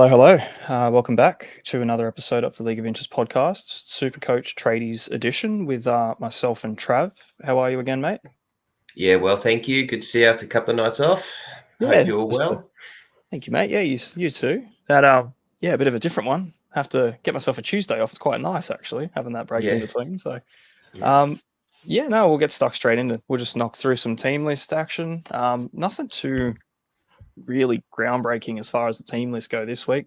Hello. Welcome back to another episode of the League of Interest podcast, Supercoach Tradies edition with myself and Trav. How are you again, mate? Yeah, well, thank you. Good to see you after a couple of nights off. Hope Yeah, you're well. thank you, mate. Yeah, you too. That yeah, a bit of a different one. Have to get myself a Tuesday off. It's quite nice actually, having that break in Yeah, between. So, yeah. um, yeah, no, we'll get stuck straight into. We'll just knock through some team list action. Nothing too really groundbreaking as far as the team list go this week.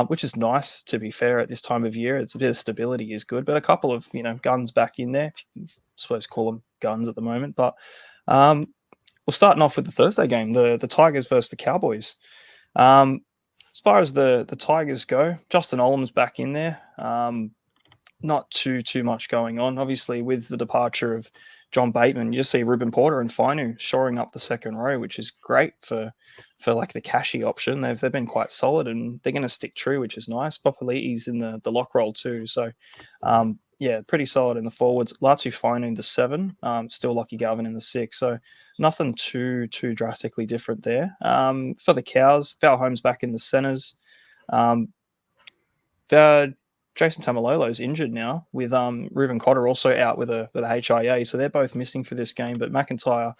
Which is nice, to be fair, at this time of year. It's a bit of stability is good, but a couple of, guns back in there, if you can, I suppose, call them guns at the moment. But um, we're starting off with the Thursday game, the Tigers versus the Cowboys. Um, as far as the Tigers go, Justin Olam's back in there. Not too much going on. Obviously, with the departure of John Bateman, you just see Ruben Porter and Fainu shoring up the second row, which is great for like the cashy option. They've been quite solid and they're going to stick true, which is nice. Popoliti's in the lock roll too, so yeah, pretty solid in the forwards. Latu Fainu in the 7, still Lockie Galvin in the 6. So nothing too drastically different there. For the Cows, Val Holmes back in the centres. Um, Jason Tamalolo's injured now, with Ruben Cotter also out with a HIA, so they're both missing for this game. But McIntyre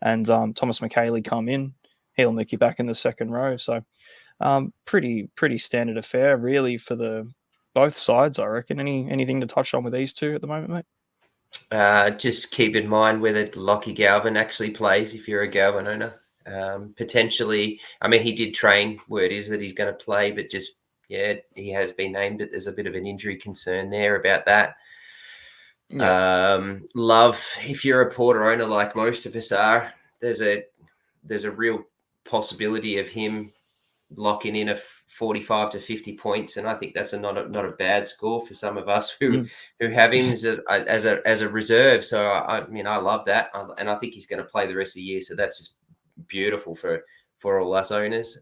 and Thomas McHaley come in. He'll nick you back in the second row. So pretty standard affair really for the both sides, I reckon. Anything to touch on with these two at the moment, mate? Just keep in mind whether Lockie Galvin actually plays if you're a Galvin owner. Potentially, I mean, he did train. Word is that he's going to play, but just he has been named. But there's a bit of an injury concern there about that. Yeah. Love, if you're a Porter owner like most of us are, there's a real possibility of him locking in a 45 to 50 points, and I think that's not a bad score for some of us who have him as a reserve. So I mean, I love that, and I think he's going to play the rest of the year. So that's just beautiful for all us owners.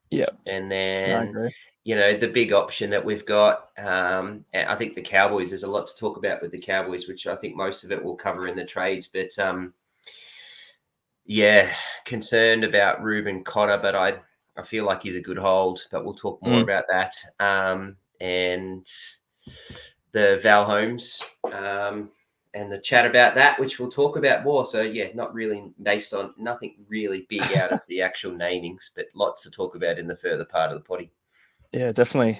Yeah, And I then, agree. the big option that we've got, I think the Cowboys, there's a lot to talk about with the Cowboys, which I think most of it we'll cover in the trades. But yeah, concerned about Ruben Cotter, but I feel like he's a good hold, but we'll talk more about that. And the Val Holmes and the chat about that, which we'll talk about more. So yeah, not really based on nothing really big out of the actual namings, but lots to talk about in the further part of the potty. Yeah, definitely.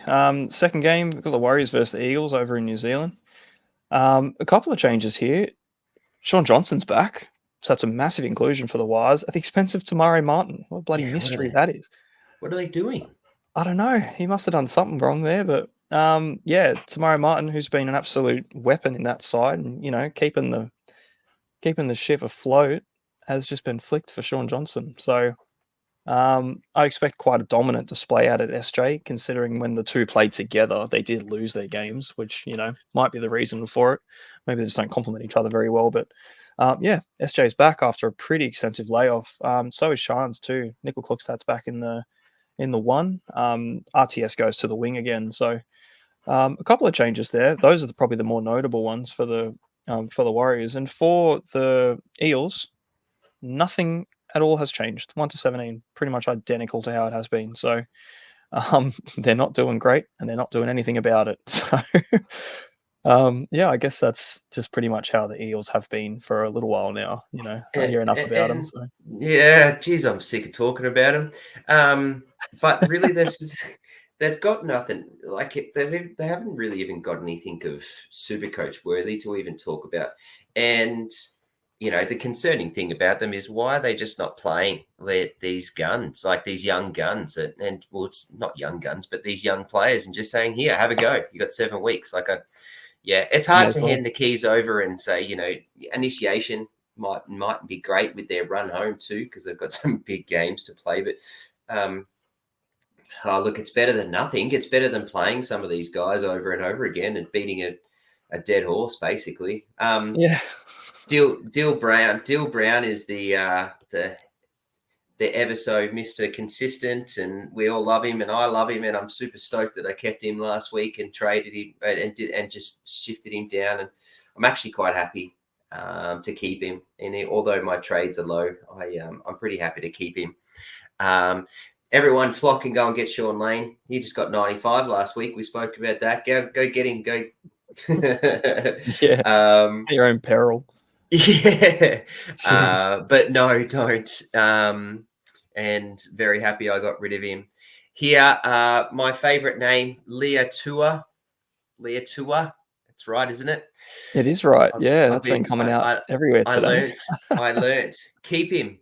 Second game, we've got the Warriors versus the Eagles over in New Zealand. A couple of changes here. Sean Johnson's back. So that's a massive inclusion for the Wires at the expense of Tamari Martin. What a bloody mystery that is. What are they doing? I don't know. He must have done something wrong there, but yeah, Tamari Martin, who's been an absolute weapon in that side, and keeping the ship afloat, has just been flicked for Sean Johnson. So I expect quite a dominant display out at SJ, considering when the two played together, they did lose their games, which, might be the reason for it. Maybe they just don't complement each other very well. But yeah, SJ's back after a pretty extensive layoff. So is Shines too. Nickel Kluckstad's back in the 1. RTS goes to the wing again. So a couple of changes there. Those are probably the more notable ones for the Warriors. And for the Eels, nothing at all has changed. 1 to 17, pretty much identical to how it has been. So they're not doing great, and they're not doing anything about it. So yeah, I guess that's just pretty much how the Eels have been for a little while now. I hear enough about them. So Yeah, geez, I'm sick of talking about them. But really, they've got nothing. Like they haven't really even got anything of Supercoach worthy to even talk about. And the concerning thing about them is, why are they just not playing these guns, like these young guns, and well, it's not young guns, but these young players, and just saying, here, have a go. You got 7 weeks. Yeah, it's hard to hand the keys over and say, initiation might be great with their run home too, because they've got some big games to play. But look, it's better than nothing. It's better than playing some of these guys over and over again and beating a dead horse, basically. yeah, Dill Brown is the ever so Mr. Consistent, and we all love him, and I love him, and I'm super stoked that I kept him last week and traded him and just shifted him down, and I'm actually quite happy to keep him. And although my trades are low, I'm pretty happy to keep him. everyone flock and go and get Sean Lane. He just got 95 last week. We spoke about that. Go get him. Go. Yeah, at your own peril. Yeah. Jeez. But no, don't. And very happy I got rid of him. Here, my favorite name, Leah Tua. Leah Tua. That's right, isn't it? It is right. Yeah, I've that's been been. coming out everywhere I today. learnt. I learnt. Keep him.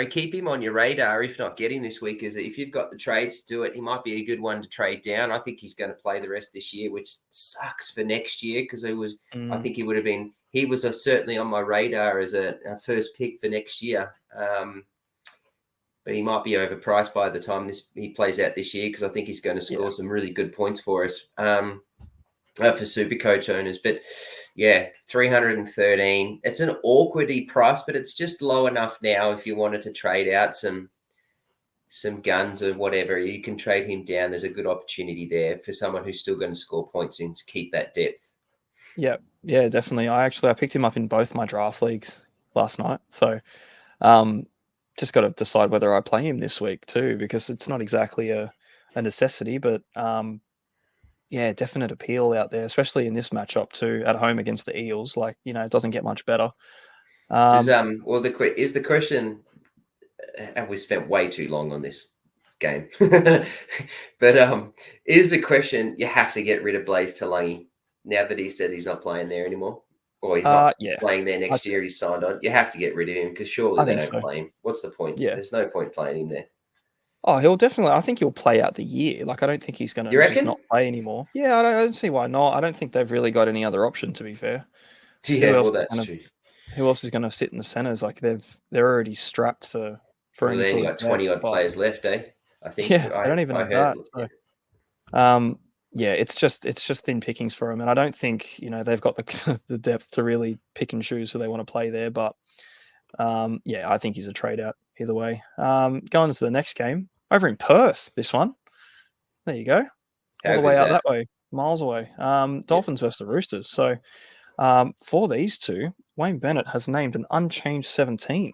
Keep him on your radar. If not, get him this week. Is if you've got the trades, do it. He might be a good one to trade down. I think he's going to play the rest of this year, which sucks for next year because I think he would have been. He was certainly on my radar as a first pick for next year. But he might be overpriced by the time he plays out this year because I think he's going to score some really good points for us. For Supercoach owners, but yeah, 313. It's an awkwardy price, but it's just low enough now. If you wanted to trade out some guns or whatever, you can trade him down. There's a good opportunity there for someone who's still going to score points and to keep that depth. Yeah, definitely. I picked him up in both my draft leagues last night, so just got to decide whether I play him this week too, because it's not exactly a necessity, but yeah, definite appeal out there, especially in this matchup too, at home against the Eels. Like, it doesn't get much better. Is the question, and we spent way too long on this game, but is the question, you have to get rid of Blaze Talangi now that he said he's not playing there anymore, or he's not playing there next year? He's signed on. You have to get rid of him because surely they don't play him. What's the point? Yeah, there's no point playing him there. Oh, he'll definitely. I think he'll play out the year. Like, I don't think he's going to just not play anymore. Yeah, I don't see why not. I don't think they've really got any other option, to be fair. Yeah, that's true. Who else is going to sit in the centres? Like, they're already strapped for any they sort only of got 20 odd players left, eh? I think. Yeah, they don't even have heard, that. So, yeah, it's just thin pickings for them, and I don't think they've got the depth to really pick and choose who they want to play there. But yeah, I think he's a trade out either way. Going to the next game over in Perth. This one, there you go, all the way out that way, miles away. Dolphins versus the Roosters. So for these two, Wayne Bennett has named an unchanged 17.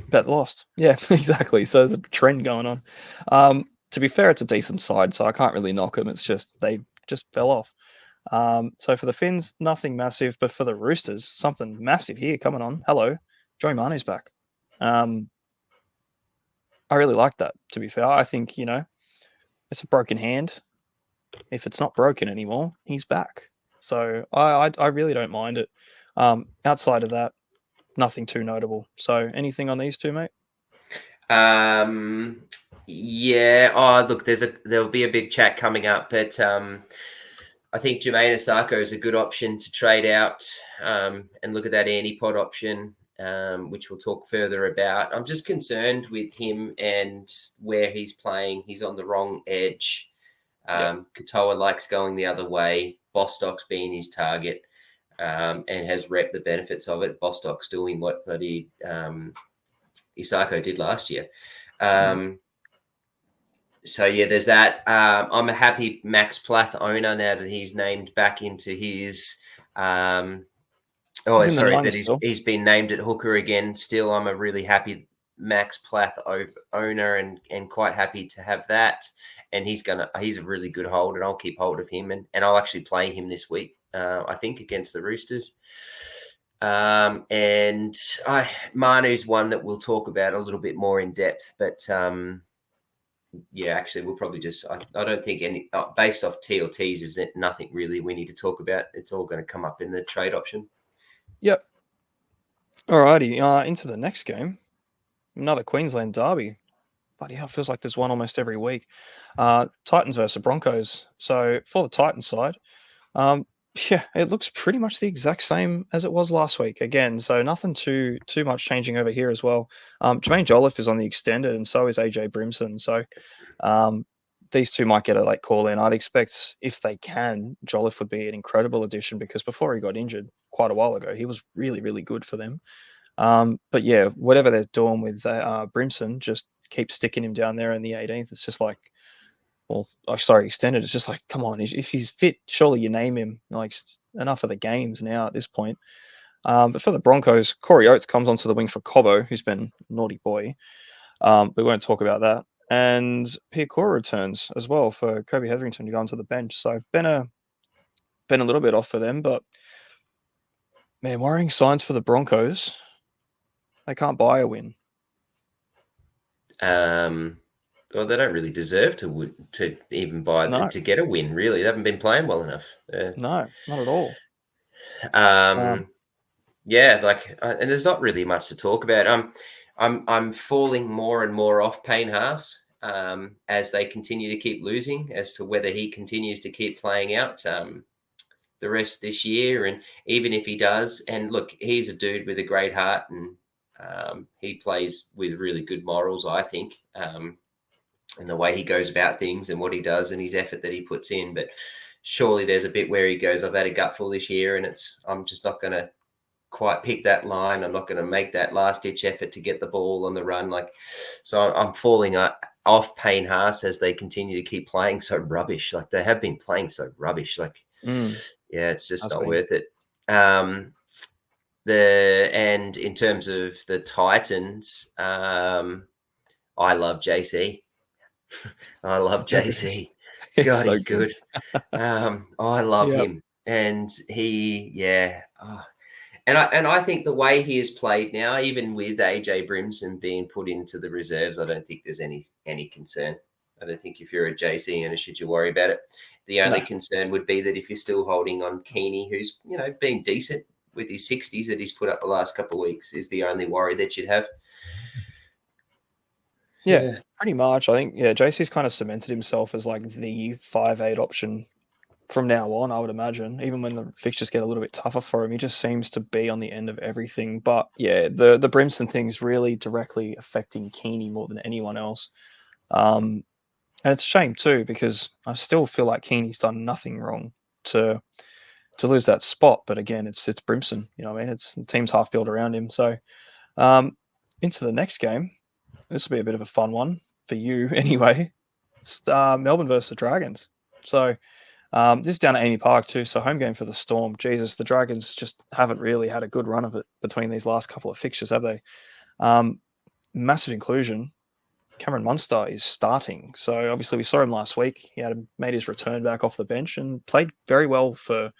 Bet lost. Yeah, exactly. So there's a trend going on. To be fair, it's a decent side, so I can't really knock them. It's just they just fell off. So for the Finns, nothing massive, but for the Roosters, something massive here coming on. Hello, Joe Manu's back. I really like that, to be fair. I think, it's a broken hand. If it's not broken anymore, he's back. So I really don't mind it. Outside of that, nothing too notable. So anything on these two, mate? Yeah. Oh, look, there'll be a big chat coming up, but I think Jermaine Asako is a good option to trade out and look at that Antipod option, which we'll talk further about. I'm just concerned with him and where he's playing. He's on the wrong edge. Katoa likes going the other way. Bostock's being his target and has repped the benefits of it. Bostock's doing what bloody Isako did last year. So, yeah, there's that. I'm a happy Max Plath owner now that he's named back into his he's been named at hooker again. Still, I'm a really happy Max Plath owner and quite happy to have that. And he's a really good hold, and I'll keep hold of him, and I'll actually play him this week, I think, against the Roosters. And Manu's one that we'll talk about a little bit more in depth, but yeah, actually, we'll probably just. I don't think any based off TLTs is that nothing really we need to talk about. It's all going to come up in the trade option. Yep. Alrighty, into the next game, another Queensland derby. Bloody hell, feels like there's one almost every week. Titans versus Broncos. So for the Titans side, yeah, it looks pretty much the exact same as it was last week. Again, so nothing too much changing over here as well. Jermaine Jolliffe is on the extended, and so is AJ Brimson. So these two might get a late call in. I'd expect, if they can, Jolliffe would be an incredible addition because before he got injured quite a while ago, he was really, really good for them. But yeah, whatever they're doing with Brimson, just keep sticking him down there in the 18th. It's just like, extended. It's just like, come on, if he's fit, surely you name him. Like, enough of the games now at this point. But for the Broncos, Corey Oates comes onto the wing for Cobbo, who's been a naughty boy. We won't talk about that. And Piakura returns as well for Kobe Hetherington to go onto the bench. So been a little bit off for them, but man, worrying signs for the Broncos. They can't buy a win. Well, they don't really deserve to even buy No, to get a win. Really, they haven't been playing well enough. no, not at all. Yeah, like, and there's not really much to talk about. I'm falling more and more off Payne Haas as they continue to keep losing, as to whether he continues to keep playing out the rest this year, and even if he does, and look, he's a dude with a great heart, and he plays with really good morals, I think, and the way he goes about things and what he does and his effort that he puts in. But surely there's a bit where he goes, I've had a gutful this year, and I'm just not going to quite pick that line. I'm not going to make that last ditch effort to get the ball on the run. So I'm falling off Payne Haas as they continue to keep playing so rubbish. Like, they have been playing so rubbish. Yeah, it's just not worth it. And in terms of the Titans, I love JC. I love JC. God, so he's good. I love him. And I think the way he has played now, even with AJ Brimson being put into the reserves, I don't think there's any concern. I don't think if you're a JC and should you worry about it. The only concern would be that if you're still holding on Keeney, who's been decent with his 60s that he's put up the last couple of weeks, is the only worry that you'd have. Yeah, pretty much. I think JC's kind of cemented himself as like the 5'8" option from now on, I would imagine. Even when the fixtures get a little bit tougher for him, he just seems to be on the end of everything. But yeah, the Brimson thing's really directly affecting Keeney more than anyone else. And it's a shame too, because I still feel like Keeney's done nothing wrong to lose that spot. But again, it's Brimson. You know what I mean? It's the team's half built around him. So into the next game. This will be a bit of a fun one for you anyway. It's Melbourne versus the Dragons. So this is down at Amy Park too. So home game for the Storm. Jesus, the Dragons just haven't really had a good run of it between these last couple of fixtures, have they? Massive inclusion. Cameron Munster is starting. So obviously we saw him last week. He had made his return back off the bench and played very well for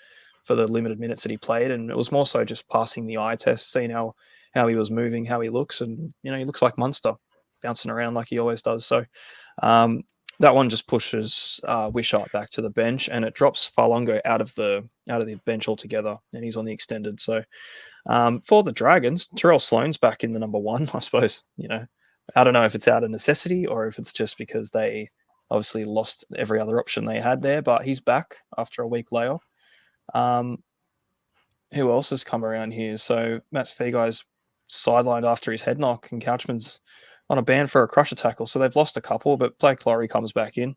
the limited minutes that he played. And it was more so just passing the eye test, seeing how he was moving, how he looks. And, he looks like Munster, bouncing around like he always does. So that one just pushes Wishart back to the bench, and it drops Farlongo out of the bench altogether, and he's on the extended. So for the Dragons, Terrell Sloan's back in the number one. I suppose, I don't know if it's out of necessity or if it's just because they obviously lost every other option they had there, but he's back after a week layoff. Who else has come around here? So Matt Spiguy's sidelined after his head knock, and Couchman's on a ban for a crusher tackle. So they've lost a couple, but Blake Lowry comes back in,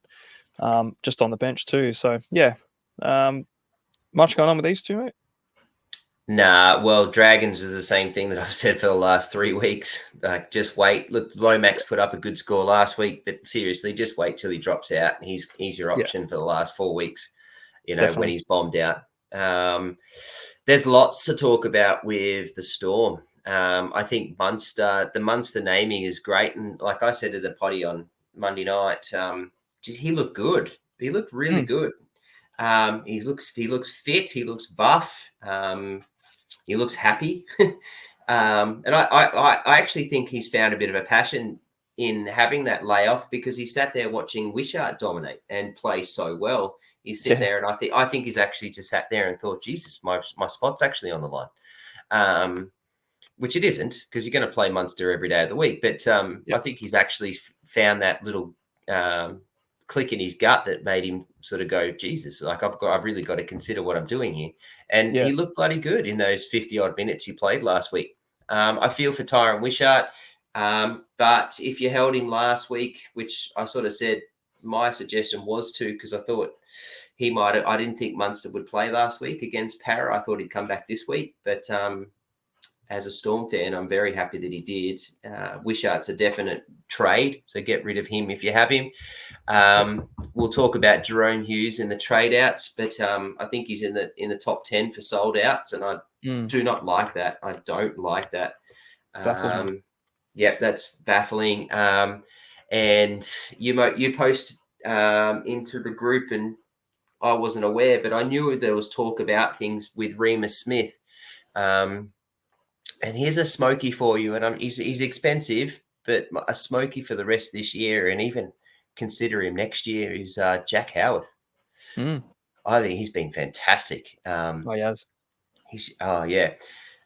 just on the bench too. So yeah, much going on with these two, mate? Nah, well, Dragons is the same thing that I've said for the last 3 weeks. Like, just wait. Look, Lomax put up a good score last week, but seriously, just wait till he drops out. He's your option for the last 4 weeks, Definitely. when he's bombed out. There's lots to talk about with the Storm. I think the Munster naming is great. And like I said to the potty on Monday night, he looked good. He looked really good. He looks fit. He looks buff. He looks happy. And I actually think he's found a bit of a passion in having that layoff, because he sat there watching Wishart dominate and play so well. He's sitting there, and I think he's actually just sat there and thought, Jesus, my spot's actually on the line. Which it isn't, because you're going to play Munster every day of the week. But I think he's actually found that little click in his gut that made him sort of go, Jesus, like I've really got to consider what I'm doing here. And he looked bloody good in those 50 odd minutes he played last week. I feel for Tyron Wishart, but if you held him last week, which I sort of said my suggestion was to, because I thought I didn't think Munster would play last week against Para. I thought he'd come back this week, but as a Storm fan, I'm very happy that he did. Wishart's a definite trade, so get rid of him if you have him. We'll talk about Jerome Hughes in the trade outs, but I think he's in the top 10 for sold outs, and I do not like that. I don't like that. Yep, that's baffling. And you posted into the group, and I wasn't aware, but I knew there was talk about things with Remus Smith. And here's a smoky for you, and he's expensive, but a smoky for the rest of this year, and even consider him next year, is Jack Howarth. Mm. I think he's been fantastic. Oh, yes.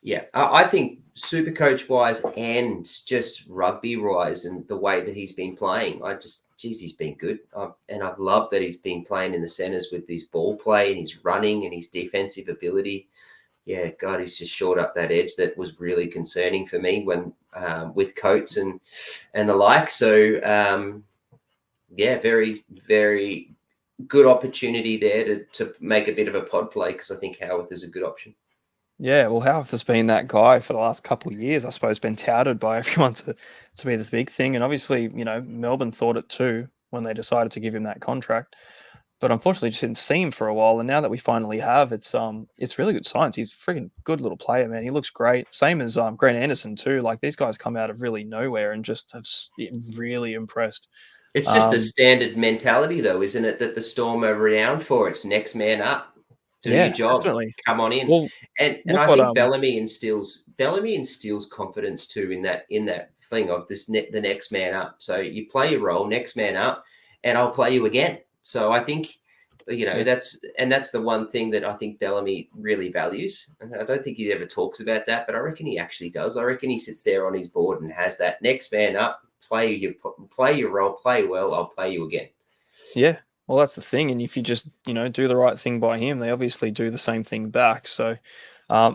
Yeah. I think Supercoach wise and just rugby wise, and the way that he's been playing, he's been good. And I've loved that he's been playing in the centres with his ball play and his running and his defensive ability. Yeah, God, he's just shored up that edge that was really concerning for me when with Coates and the like. So yeah, very, very good opportunity there to make a bit of a pod play, because I think Howarth is a good option. Yeah, well, Howarth has been that guy for the last couple of years, I suppose, been touted by everyone to be the big thing. And obviously, Melbourne thought it too when they decided to give him that contract. But unfortunately, just didn't see him for a while. And now that we finally have, it's really good science. He's a freaking good little player, man. He looks great. Same as Grant Anderson too. Like these guys come out of really nowhere and just have really impressed. It's just the Um, standard mentality, though, isn't it? That the Storm are renowned for. It's next man up, do your yeah, job, definitely. come on in, Well, and look I what think Bellamy instills confidence too in that thing of the next man up. So you play your role, next man up, and I'll play you again. So I think yeah. that's the one thing that I think Bellamy really values. And I don't think he ever talks about that, but I reckon he actually does. I reckon he sits there on his board and has that next man up. Play your role, play well. I'll play you again. Yeah, well, that's the thing, and if you just do the right thing by him, they obviously do the same thing back. So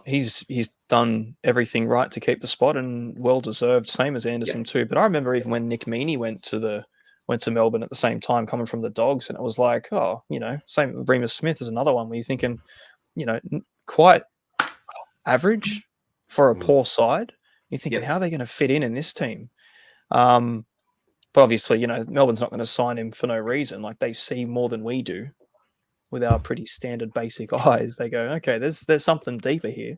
he's done everything right to keep the spot, and well deserved. Same as Yeah, Anderson too. But I remember even when Nick Meaney went to Melbourne at the same time, coming from the Dogs, and it was like, oh, same. with Remus Smith is another one where you're thinking, quite average for a mm. poor side. You're thinking, Yep, how are they going to fit in this team? Um, but obviously, Melbourne's not going to sign him for no reason. Like they see more than we do with our pretty standard basic eyes. They go, okay, there's something deeper here,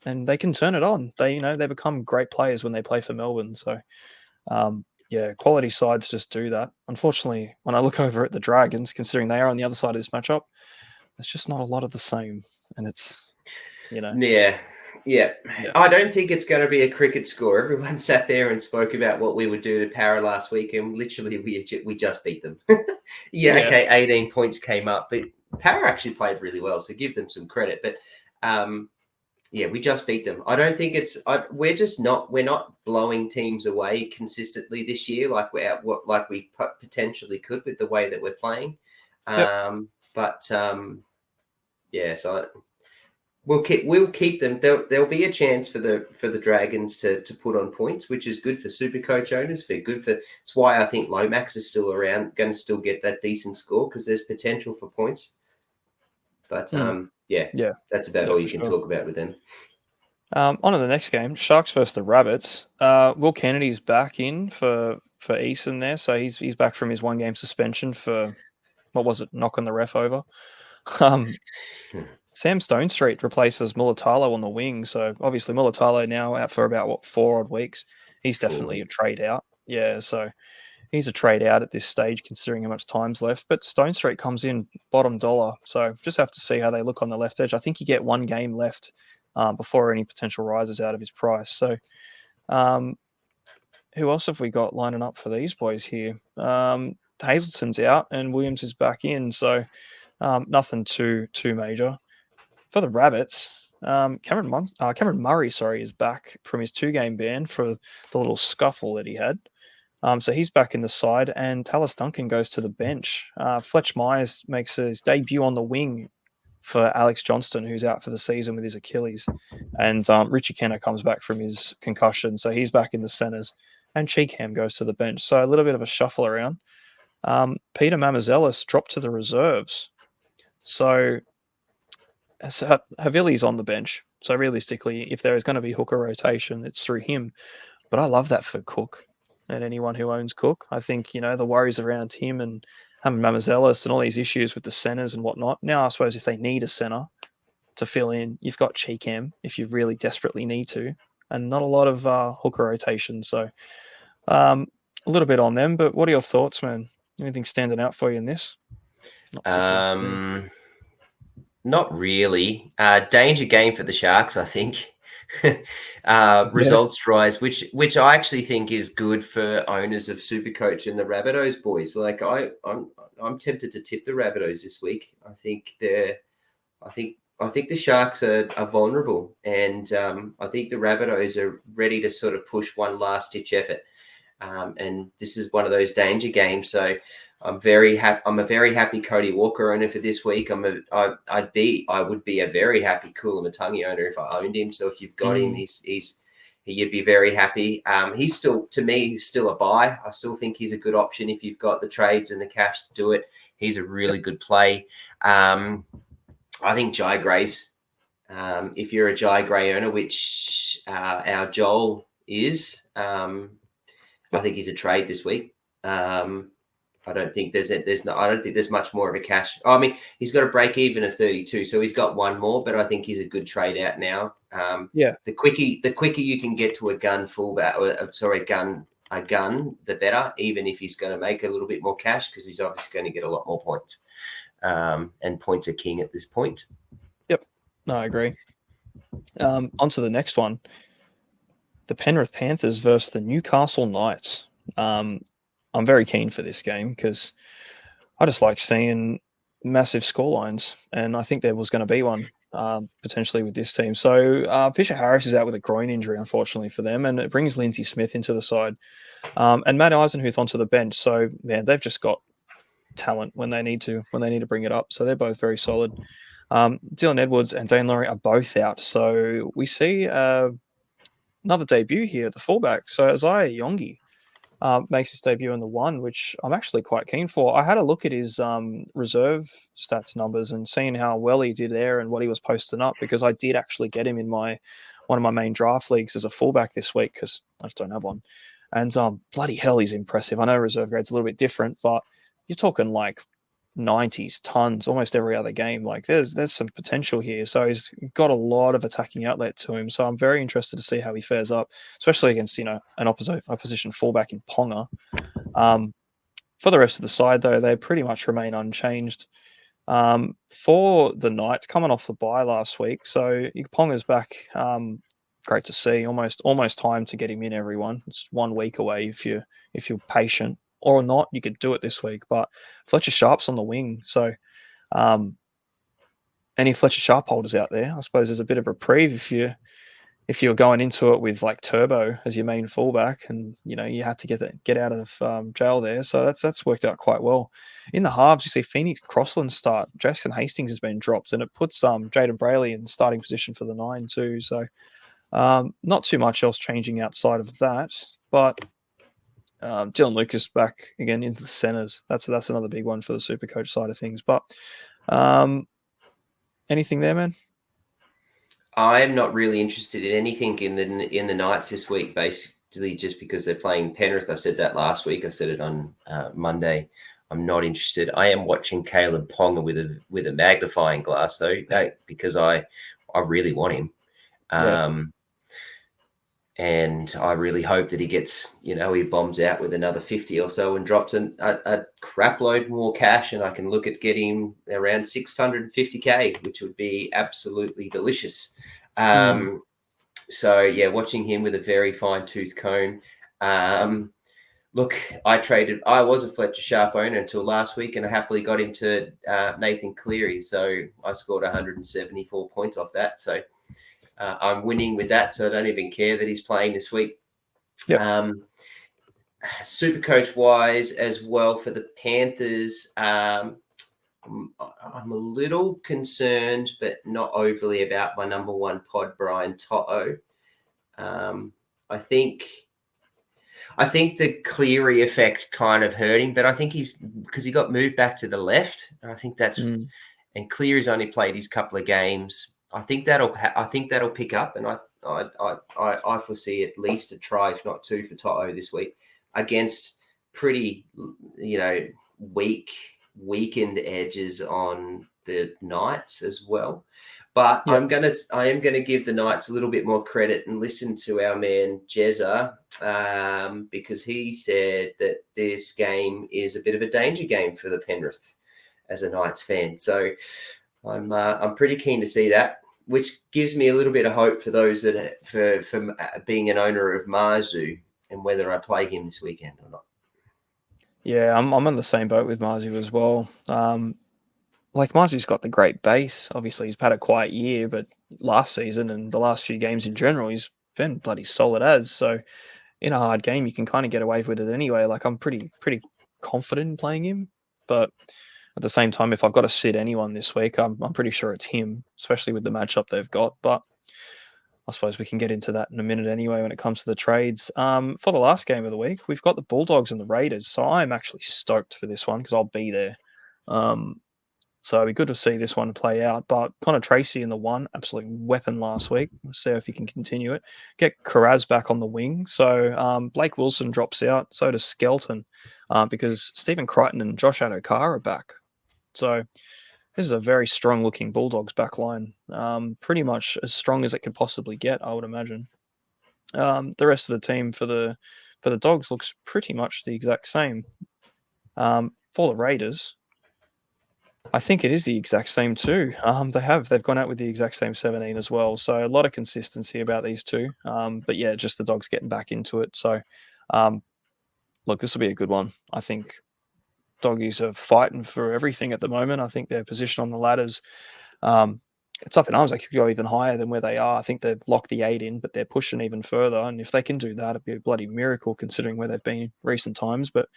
and they can turn it on. They become great players when they play for Melbourne. So yeah, quality sides just do that. Unfortunately, when I look over at the Dragons, considering they are on the other side of this matchup, it's just not a lot of the same, and it's yeah, yeah. yeah, I don't think it's going to be a cricket score. Everyone sat there and spoke about what we would do to Para last week, and literally we just beat them. Yeah, yeah, okay, 18 points came up, but Para actually played really well, so give them some credit. But yeah, we just beat them. I don't think we're not blowing teams away consistently this year like we potentially could with the way that we're playing. yep. But yeah, so we'll keep them. There'll be a chance for the Dragons to put on points, which is good for Supercoach owners. It's why I think Lomax is still around, going to still get that decent score, because there's potential for points. But Mm, yeah, yeah, that's about yeah, all for you can sure. talk about with them. On to the next game, Sharks versus the Rabbits. Will Kennedy's back in for Easton there, so he's back from his 1 game suspension for what was it, knocking the ref over. Um, Hmm. Sam Stonestreet replaces Mulatalo on the wing, so obviously Mulatalo now out for about 4 odd weeks. He's definitely Forward. a trade out. Yeah, so he's a trade out at this stage, considering how much time's left. But Stonestreet comes in bottom dollar, so just have to see how they look on the left edge. I think you get 1 game left before any potential rises out of his price. So um, who else have we got lining up for these boys here? Hazelton's out and Williams is back in, so nothing too major. For the Rabbits, Cameron Murray, sorry, is back from his 2 game ban for the little scuffle that he had. So he's back in the side, and Tallis Duncan goes to the bench. Fletch Myers makes his debut on the wing for Alex Johnston, who's out for the season with his Achilles. And Richie Kenner comes back from his concussion, so he's back in the centres. And Cheekham goes to the bench. So a little bit of a shuffle around. Peter Mamazelis dropped to the reserves. So Havili's on the bench. So realistically, if there is going to be hooker rotation, it's through him. But I love that for Cook and anyone who owns Cook. I think, the worries around him and having Mamazelis and all these issues with the centres and whatnot. Now, I suppose if they need a centre to fill in, you've got Cheekham if you really desperately need to. and not a lot of hooker rotation. So a little bit on them. But what are your thoughts, man? Anything standing out for you in this? Not particularly for me. Not really. Danger game for the Sharks, I think. Yeah. Results rise, which I actually think is good for owners of Supercoach and the Rabbitohs boys. Like I'm tempted to tip the Rabbitohs this week. I think the Sharks are vulnerable, and I think the Rabbitohs are ready to sort of push one last ditch effort. And this is one of those danger games. So I'm very happy. I'm a very happy Cody Walker owner for this week. I would be a very happy Kulamattangi owner if I owned him. So if you've got him, you'd be very happy. He's still, to me, he's still a buy. I still think he's a good option if you've got the trades and the cash to do it. He's a really good play. I think Jai Gray's, if you're a Jai Gray owner, which our Joel is, I think he's a trade this week. I don't think there's much more of a cash. I mean, he's got a break even of 32, so he's got one more, but I think he's a good trade out now. The quicker you can get to a gun fullback, a gun, the better. Even if he's going to make a little bit more cash, because he's obviously going to get a lot more points. And points are king at this point. Yep. No, I agree. On to the next one. The Penrith Panthers versus the Newcastle Knights. I'm very keen for this game because I just like seeing massive scorelines, and I think there was going to be one potentially with this team. So Fisher Harris is out with a groin injury, unfortunately for them, and it brings Lindsay Smith into the side and Matt Eisenhuth onto the bench. So man, they've just got talent when they need to bring it up. So they're both very solid. Dylan Edwards and Dane Laurie are both out, so we see another debut here at the fullback. So Isaiah Yongi makes his debut in the one, which I'm actually quite keen for. I had a look at his reserve stats numbers and seeing how well he did there and what he was posting up, because I did actually get him in one of my main draft leagues as a fullback this week because I just don't have one. And bloody hell, he's impressive. I know reserve grade's a little bit different, but you're talking like 90s, tons, almost every other game. Like there's some potential here. So he's got a lot of attacking outlet to him. So I'm very interested to see how he fares up, especially against, an opposition fullback in Ponga. For the rest of the side, though, they pretty much remain unchanged. For the Knights, coming off the bye last week, so Ponga's back. Great to see. Almost time to get him in, everyone. It's 1 week away if you're patient, or not, you could do it this week. But Fletcher Sharp's on the wing, so any Fletcher Sharp holders out there, I suppose there's a bit of reprieve if you're going into it with like Turbo as your main fullback, and you had to get out of jail there. So that's worked out quite well. In the halves, you see Phoenix Crossland start. Jackson Hastings has been dropped, and it puts Jaden Brayley in starting position for the 9 too. So not too much else changing outside of that, but Dylan Lucas back again into the centres. That's another big one for the Supercoach side of things. But anything there, man? I'm not really interested in anything in the Knights this week, basically just because they're playing Penrith. I said that last week. I said it on Monday. I'm not interested. I am watching Caleb Ponga with a magnifying glass though, because I really want him. And I really hope that he gets, he bombs out with another 50 or so and drops a crap load more cash, and I can look at getting around 650K, which would be absolutely delicious. So, yeah, watching him with a very fine-tooth comb. Look, I was a Fletcher Sharp owner until last week, and I happily got him to Nathan Cleary. So I scored 174 points off that. So I'm winning with that, so I don't even care that he's playing this week. Yep. Supercoach wise as well for the Panthers, I'm a little concerned, but not overly, about my number one pod, Brian To'o. I think the Cleary effect kind of hurt him, but I think because he got moved back to the left, and I think that's and Cleary's only played his couple of games. I think that'll pick up, and I foresee at least a try, if not two, for To'o this week against pretty weakened edges on the Knights as well. But Yep. I am gonna give the Knights a little bit more credit and listen to our man Jezza, because he said that this game is a bit of a danger game for the Penrith as a Knights fan. So I'm pretty keen to see that, which gives me a little bit of hope for those that for being an owner of Marzu and whether I play him this weekend or not. Yeah, I'm on the same boat with Marzu as well. Like Marzu's got the great base. Obviously, he's had a quiet year, but last season and the last few games in general, he's been bloody solid as. So in a hard game, you can kind of get away with it anyway. Like I'm pretty confident in playing him, but at the same time, if I've got to sit anyone this week, I'm pretty sure it's him, especially with the matchup they've got. But I suppose we can get into that in a minute anyway when it comes to the trades. For the last game of the week, we've got the Bulldogs and the Raiders. So I'm actually stoked for this one because I'll be there. So it'd be good to see this one play out. But Connor Tracy in the one, absolute weapon last week. We'll see if he can continue it. Get Carraz back on the wing. So Blake Wilson drops out. So does Skelton because Stephen Crichton and Josh Adokar are back. So this is a very strong looking Bulldogs backline. Pretty much as strong as it could possibly get, I would imagine. The rest of the team for the Dogs looks pretty much the exact same. For the Raiders, I think it is the exact same too. They've gone out with the exact same 17 as well. So a lot of consistency about these two. But yeah, just the Dogs getting back into it. So look, this will be a good one. I think Doggies are fighting for everything at the moment. I think their position on the ladders, it's up in arms. They could go even higher than where they are. I think they've locked the 8 in, but they're pushing even further. And if they can do that, it'd be a bloody miracle considering where they've been in recent times. But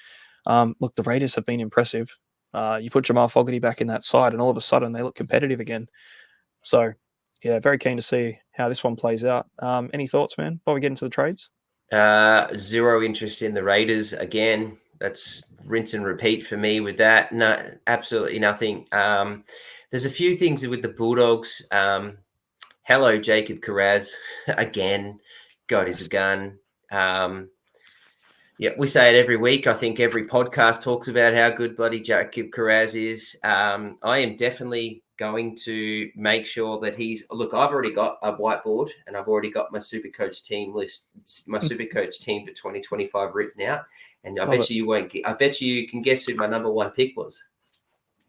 look, the Raiders have been impressive. You put Jamal Fogarty back in that side, and all of a sudden they look competitive again. So, yeah, very keen to see how this one plays out. Any thoughts, man, before we get into the trades? Zero interest in the Raiders again. That's rinse and repeat for me with that. No, absolutely nothing. There's a few things with the Bulldogs. Hello, Jacob Carraz again. God is a gun. Yeah, we say it every week. I think every podcast talks about how good bloody Jacob Carraz is. I am definitely going to make sure that look, I've already got a whiteboard and I've already got my Supercoach team list, my Supercoach team for 2025 written out. And I bet you can guess who my number one pick was.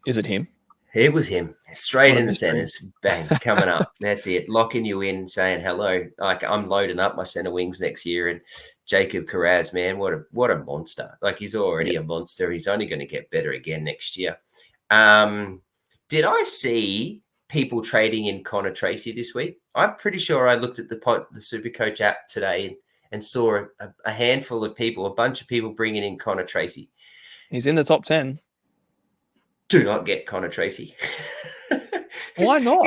Is it him? It was him, straight What a in the mystery. centers, bang, coming up. That's it, locking you in, saying hello. Like I'm loading up my center wings next year, and Jacob Carraz, man, what a monster! Like he's already a monster. He's only going to get better again next year. Did I see people trading in Connor Tracy this week? I'm pretty sure I looked at the Supercoach app today and saw a handful of people, a bunch of people bringing in Connor Tracy. He's in the top 10. Do not get Connor Tracy. Why not?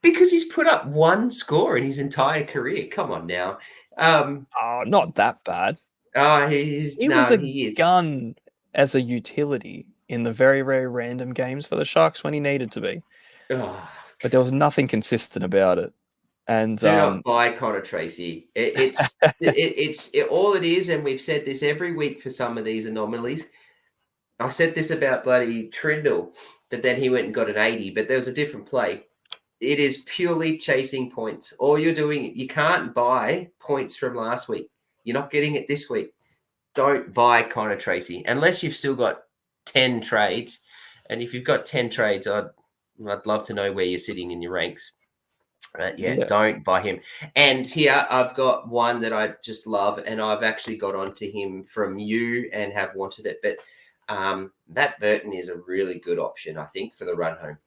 Because he's put up one score in his entire career. Come on now. Not that bad. He was a is. gun as a utility in the very, very random games for the Sharks when he needed to be. Oh, But there was nothing consistent about it. And do not buy Connor Tracy. It's all it is, and we've said this every week for some of these anomalies. I said this about bloody Trindle, but then he went and got an 80, but there was a different play. It is purely chasing points. All you're doing, you can't buy points from last week. You're not getting it this week. Don't buy Connor Tracy unless you've still got 10 trades. And if you've got 10 trades, I'd love to know where you're sitting in your ranks. Don't buy him. And here I've got one that I just love, and I've actually got onto him from you and have wanted it. But Matt Burton is a really good option, I think, for the run home.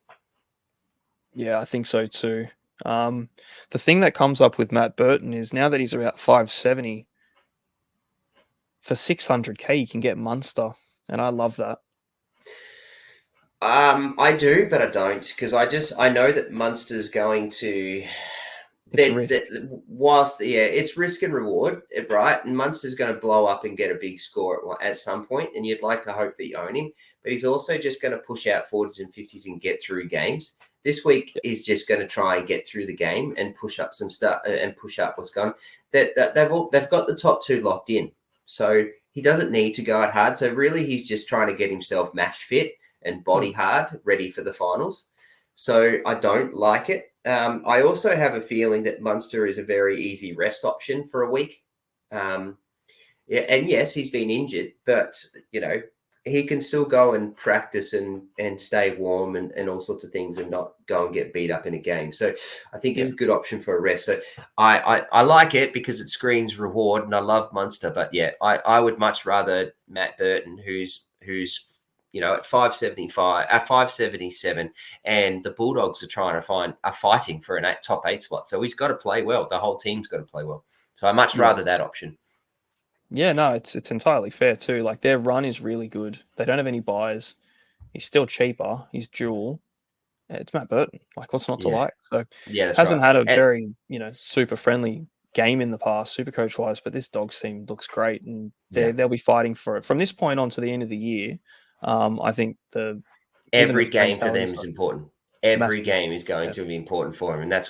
Yeah, I think so too. The thing that comes up with Matt Burton is now that he's about 570, for 600k you can get Munster, and I love that. I do, but I don't, because I know that Munster's going to. It's risk and reward, right? And Munster's going to blow up and get a big score at some point, and you'd like to hope that you own him. But he's also just going to push out 40s and 50s and get through games. This week is just going to try and get through the game and push up some stuff and push up what's going. They've got the top two locked in, so he doesn't need to go out hard. So really, he's just trying to get himself match fit and body hard, ready for the finals. So I don't like it. I also have a feeling that Munster is a very easy rest option for a week. Yeah, and yes, he's been injured, but he can still go and practice and stay warm and all sorts of things and not go and get beat up in a game. So I think he's Yeah. a good option for a rest. So I like it because it screams reward, and I love Munster. But yeah, I would much rather Matt Burton, who's at 575, at 577, and the Bulldogs are fighting for an top 8 spot. So he's got to play well. The whole team's got to play well. So I much Yeah. rather that option. Yeah, no, it's entirely fair too. Like their run is really good. They don't have any buys. He's still cheaper. He's dual. It's Matt Burton. Like, what's not to Yeah. like? So, Yeah, that's hasn't right. had a And very super friendly game in the past, Supercoach wise, but this Dogs team looks great, and yeah, they'll be fighting for it from this point on to the end of the year. I think given the every game for mentality them is side, important. Every massive. game is going Yeah. to be important for him, and that's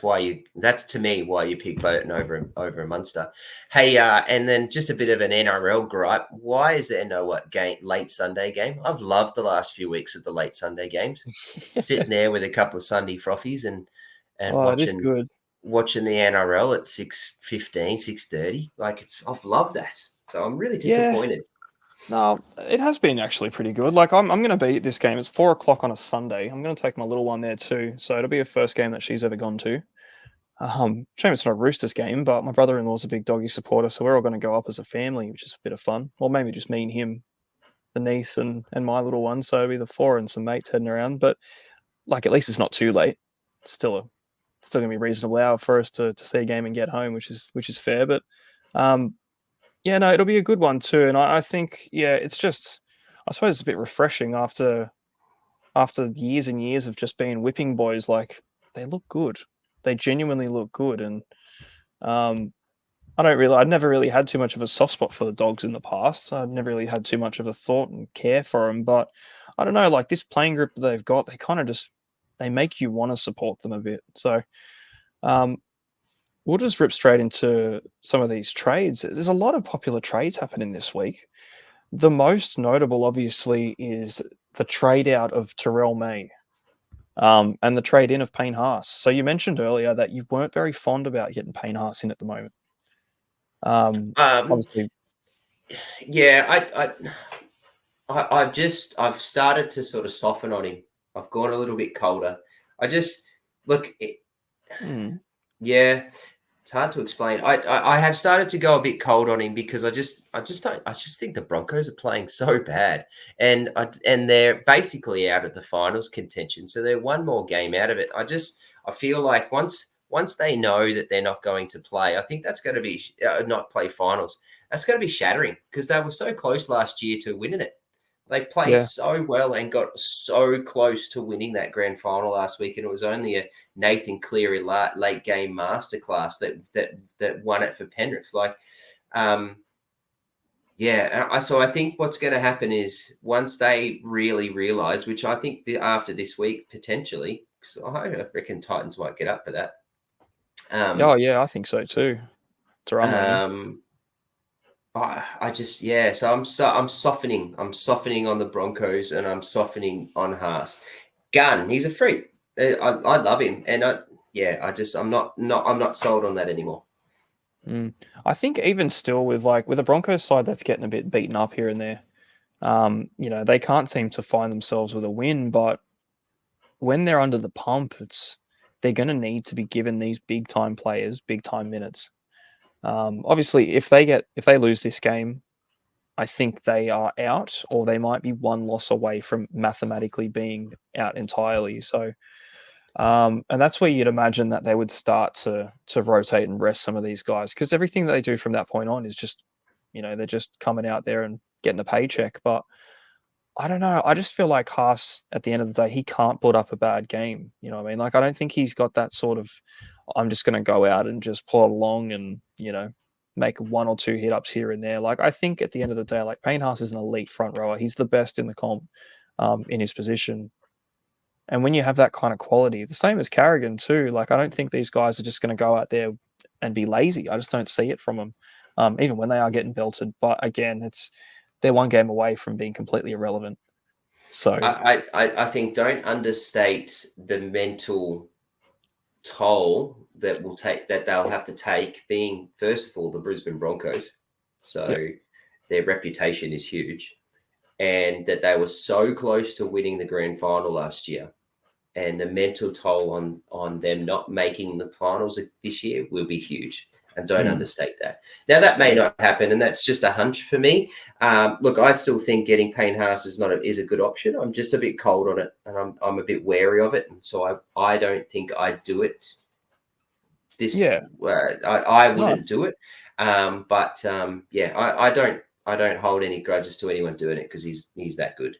to me why you pick Burton over Munster. Hey, and then just a bit of an NRL gripe. Why is there no late Sunday game? I've loved the last few weeks with the late Sunday games. Sitting there with a couple of Sunday frothies and Oh, it is good. watching the NRL at 6:15, 6:30. Like I've loved that. So I'm really Yeah. disappointed. No, it has been actually pretty good. Like I'm going to be at this game. It's 4 o'clock on a Sunday. I'm going to take my little one there too. So it'll be a first game that she's ever gone to. Shame it's not a Roosters game, but my brother-in-law's a big doggy supporter, so we're all going to go up as a family, which is a bit of fun. Or maybe just me and him, the niece and my little one. So it'll be the four and some mates heading around. But like at least it's not too late. It's still going to be a reasonable hour for us to see a game and get home, which is fair. But um, yeah, no, it'll be a good one too. And I think it's just I suppose it's a bit refreshing after years and years of just being whipping boys. Like they look good. They genuinely look good, and um, I'd never really had too much of a soft spot for the Dogs in the past. I'd never really had too much of a thought and care for them, but I don't know, like this playing group that they've got, they kind of just they make you want to support them a bit. So um, we'll just rip straight into some of these trades. There's a lot of popular trades happening this week. The most notable, obviously, is the trade out of Terrell May. And the trade in of Payne Haas. So you mentioned earlier that you weren't very fond about getting Payne Haas in at the moment. Um, Obviously, yeah, I've started to sort of soften on him. I've gone a little bit colder. I just look, mm, yeah, it's hard to explain. I have started to go a bit cold on him because I just think the Broncos are playing so bad, and they're basically out of the finals contention. So they're one more game out of it. I feel like once they know that they're not going to play, I think that's going to be not play finals. That's going to be shattering because they were so close last year to winning it. They played yeah, so well and got so close to winning that grand final last week, and it was only a Nathan Cleary late game masterclass that won it for Penrith. So I think what's going to happen is once they really realise, which I think after this week potentially, so I reckon Titans might get up for that. oh Um, yeah, I think so too. To run that in. um, I just So I'm softening. I'm softening on the Broncos and I'm softening on Haas. Gunn, he's a freak. I love him, and I'm not sold on that anymore. Mm. I think even still with with the Broncos side that's getting a bit beaten up here and there. They can't seem to find themselves with a win, but when they're under the pump, they're going to need to be given these big time players big time minutes. Obviously, if they lose this game, I think they are out, or they might be one loss away from mathematically being out entirely. So, and that's where you'd imagine that they would start to rotate and rest some of these guys because everything that they do from that point on is just, they're just coming out there and getting a paycheck. But I don't know. I just feel like Haas, at the end of the day, he can't put up a bad game. You know what I mean? Like, I don't think he's got that sort of, I'm just going to go out and just plod along and, make one or two hit ups here and there. Like, I think at the end of the day, like, Payne Haas is an elite front rower. He's the best in the comp in his position. And when you have that kind of quality, the same as Carrigan too, like, I don't think these guys are just going to go out there and be lazy. I just don't see it from them, even when they are getting belted. But again, they're one game away from being completely irrelevant. So I think don't understate the mental toll that they'll have to take, being first of all the Brisbane Broncos, so their reputation is huge, and that they were so close to winning the grand final last year, and the mental toll on them not making the finals this year will be huge. And don't understate that. Now, that may not happen, and that's just a hunch for me. Look, I still think getting Payne Haas is a good option. I'm just a bit cold on it, and I'm a bit wary of it. And so I don't think I'd do it. I wouldn't do it. I don't hold any grudges to anyone doing it because he's that good.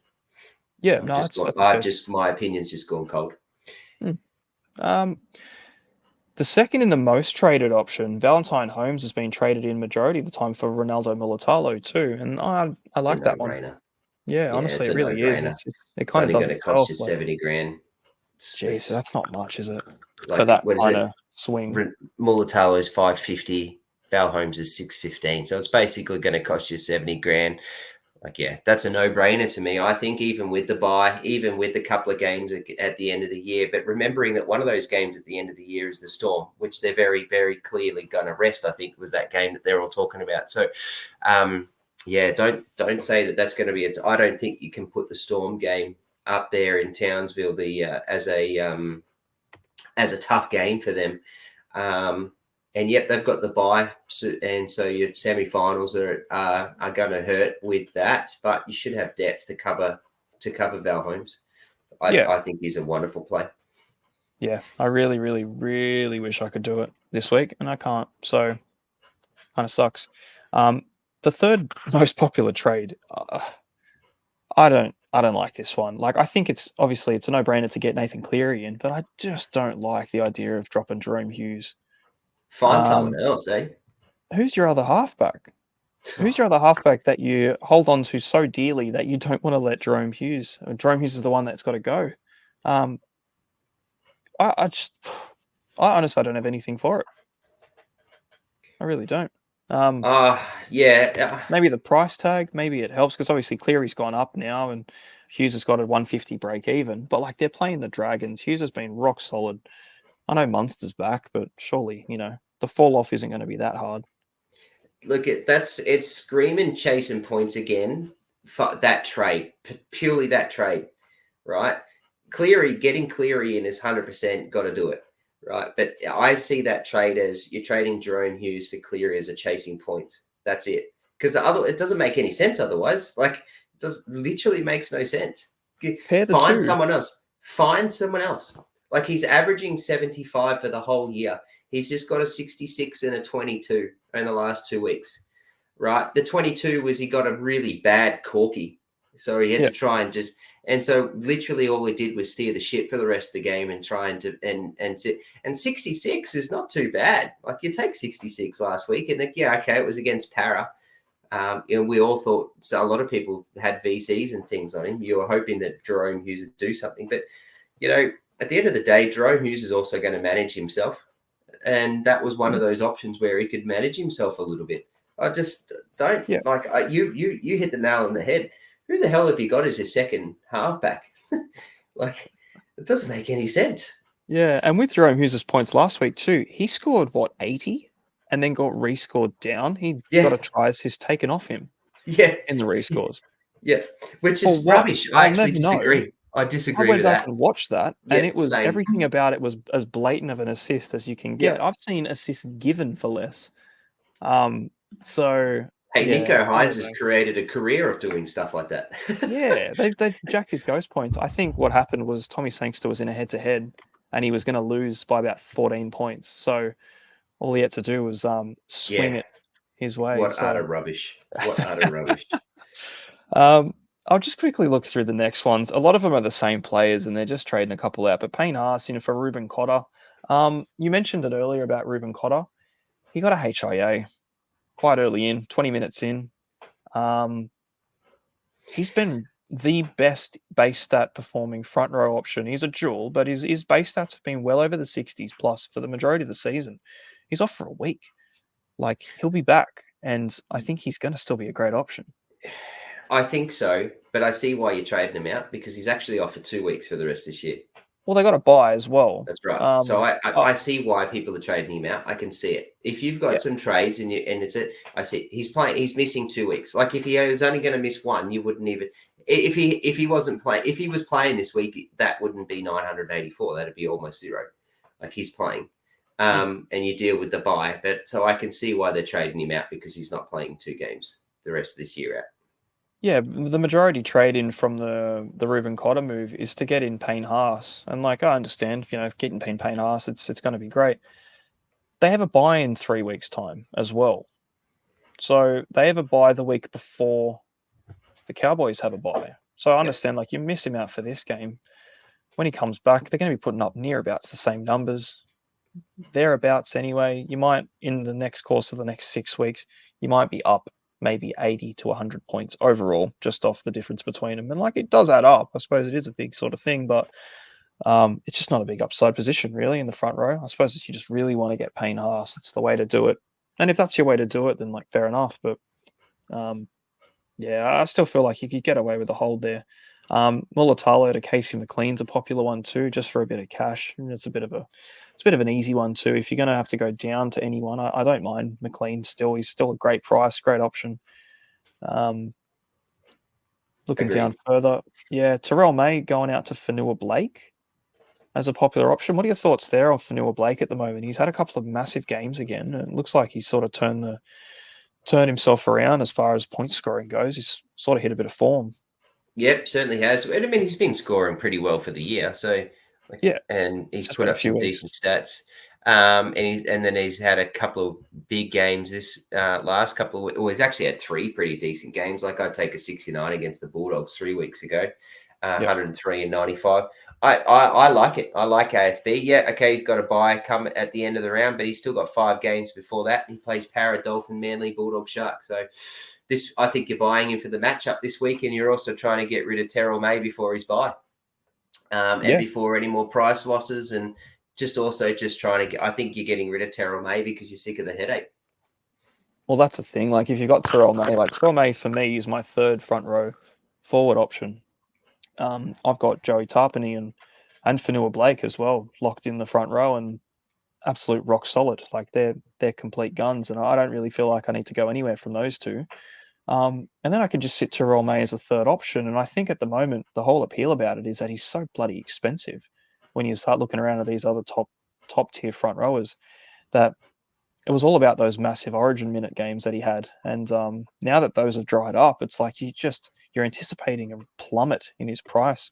Yeah, My opinion's just gone cold. The second in the most traded option, Valentine Holmes, has been traded in majority of the time for Ronaldo Mulitalo too, and I like that one. Yeah, honestly, it really is. It kind of does itself. It's only going to cost you $70,000. Jeez, that's not much, is it? For that kind of swing. Mulitalo is $550. Val Holmes is $615. So it's basically going to cost you $70,000. Like, yeah, that's a no-brainer to me. I think even with the bye, even with the couple of games at the end of the year, but remembering that one of those games at the end of the year is the Storm, which they're very, very clearly going to rest, I think was that game that they're all talking about. So, don't say that that's going to be I don't think you can put the Storm game up there in Townsville as a tough game for them. And yet they've got the bye, and so your semi-finals are going to hurt with that. But you should have depth to cover Val Holmes. I think he's a wonderful play. Yeah, I really, really, really wish I could do it this week, and I can't. So, kind of sucks. The third most popular trade, I don't like this one. Like, I think it's a no-brainer to get Nathan Cleary in, but I just don't like the idea of dropping Jerome Hughes. Find someone else, eh? Who's your other halfback? Who's your other halfback that you hold on to so dearly that you don't want to let Jerome Hughes? Jerome Hughes is the one that's got to go. I honestly don't have anything for it. I really don't. Maybe the price tag, maybe it helps because obviously Cleary's gone up now and Hughes has got a 150 break even. But like, they're playing the Dragons. Hughes has been rock solid. I know Munster's back, but surely, the fall off isn't going to be that hard. Look, it's screaming chasing points again for that trade, purely that trade, right? Getting Cleary in is 100% got to do it, right? But I see that trade as you're trading Jerome Hughes for Cleary as a chasing point. That's it. Because it doesn't make any sense otherwise. Like, it literally makes no sense. Find someone else. Find someone else. Like, he's averaging 75 for the whole year. He's just got a 66 and a 22 in the last 2 weeks, right? The 22 was he got a really bad corky. So he had to try and and so literally all he did was steer the ship for the rest of the game and try and 66 is not too bad. Like, you take 66 last week and it was against Para. We all thought, so a lot of people had VCs and things on him. You were hoping that Jerome Hughes would do something, but at the end of the day, Jerome Hughes is also going to manage himself. And that was one of those options where he could manage himself a little bit. I just don't you hit the nail on the head. Who the hell have you got as your second halfback? Like, it doesn't make any sense. Yeah, and with Jerome Hughes' points last week too, he scored 80 and then got rescored down. He got a try assist taken off him. Yeah, in the rescores. Yeah, which is rubbish. I actually disagree. I disagree with that. I went back and watched that, and it was everything about it was as blatant of an assist as you can get. I've seen assists given for less. So Nico Hines has created a career of doing stuff like that. Yeah, they've jacked his ghost points. I think what happened was Tommy Sangster was in a head-to-head, and he was going to lose by about 14 points. So all he had to do was swing it his way. What utter rubbish! What utter rubbish! I'll just quickly look through the next ones. A lot of them are the same players, and they're just trading a couple out. But Payne Haas, for Ruben Cotter. You mentioned it earlier about Ruben Cotter. He got a HIA quite early in, 20 minutes in. He's been the best base stat performing front row option. He's a jewel, but his base stats have been well over the 60s plus for the majority of the season. He's off for a week. Like, he'll be back, and I think he's going to still be a great option. I think so, but I see why you're trading him out, because he's actually off for 2 weeks for the rest of this year. Well, they got a buy as well. That's right. So Oh, I see why people are trading him out. I can see it. If you've got yeah, some trades and it's it, I see it. He's playing. He's missing 2 weeks. Like if he was only going to miss one, you wouldn't even. If he wasn't playing, if he was playing this week, that wouldn't be 984. That'd be almost zero. Like he's playing, yeah. and you deal with the buy. But so I can see why they're trading him out because he's not playing 2 games the rest of this year out. Yeah, the majority trade in from the Ruben Cotter move is to get in Payne Haas, and like I understand, getting Payne Haas, it's going to be great. They have a buy in 3 weeks' time as well, so they have a buy the week before the Cowboys have a buy. So I Yep. understand, like you miss him out for this game. When he comes back, they're going to be putting up near about the same numbers, thereabouts anyway. You might, in the next course of the next 6 weeks, you might be up maybe 80 to 100 points overall, just off the difference between them. And like it does add up. I suppose it is a big sort of thing, but it's just not a big upside position really in the front row. I suppose if you just really want to get Payne Haas, it's the way to do it. And if that's your way to do it, then like fair enough. But um, yeah, I still feel like you could get away with a hold there. Mulatalo to Casey McLean's a popular one too, just for a bit of cash. And it's a bit of an easy one too. If you're going to have to go down to anyone, I don't mind McLean still. He's still a great price, great option. Um, Looking down Agreed. further, yeah, Terrell May going out to Fanua Blake as a popular option. What are your thoughts there on Fanua Blake at the moment? He's had a couple of massive games again, and it looks like he's sort of turned himself around as far as point scoring goes. He's sort of hit a bit of form. Yep, certainly has. I mean, he's been scoring pretty well for the year, so like, Yeah, and he's just put been a up few some weeks. decent stats. And then he's had a couple of big games this last couple of weeks. Well, he's actually had 3 pretty decent games. Like I'd take a 69 against the Bulldogs 3 weeks ago, Yep. 103 and 95. I like it. I like AFB. Yeah, okay, he's got a bye come at the end of the round, but he's still got 5 games before that. He plays Para, Dolphin, Manly, Bulldog, Shark. So this, I think you're buying him for the matchup this week, and you're also trying to get rid of Terrell May before his bye, and Yeah. before any more price losses, and just also just trying to get. I think you're getting rid of Terrell May because you're sick of the headache. Well, that's the thing. Like, if you've got Terrell May, like Terrell May for me is my third front row forward option. I've got Joey Tarpany and Fanua Blake as well, locked in the front row and absolute rock solid. Like they're complete guns, and I don't really feel like I need to go anywhere from those two. And then I can just sit Terrell May as a third option. And I think at the moment the whole appeal about it is that he's so bloody expensive. When you start looking around at these other top tier front rowers, that it was all about those massive Origin minute games that he had. And now that those have dried up, it's like you're anticipating a plummet in his price.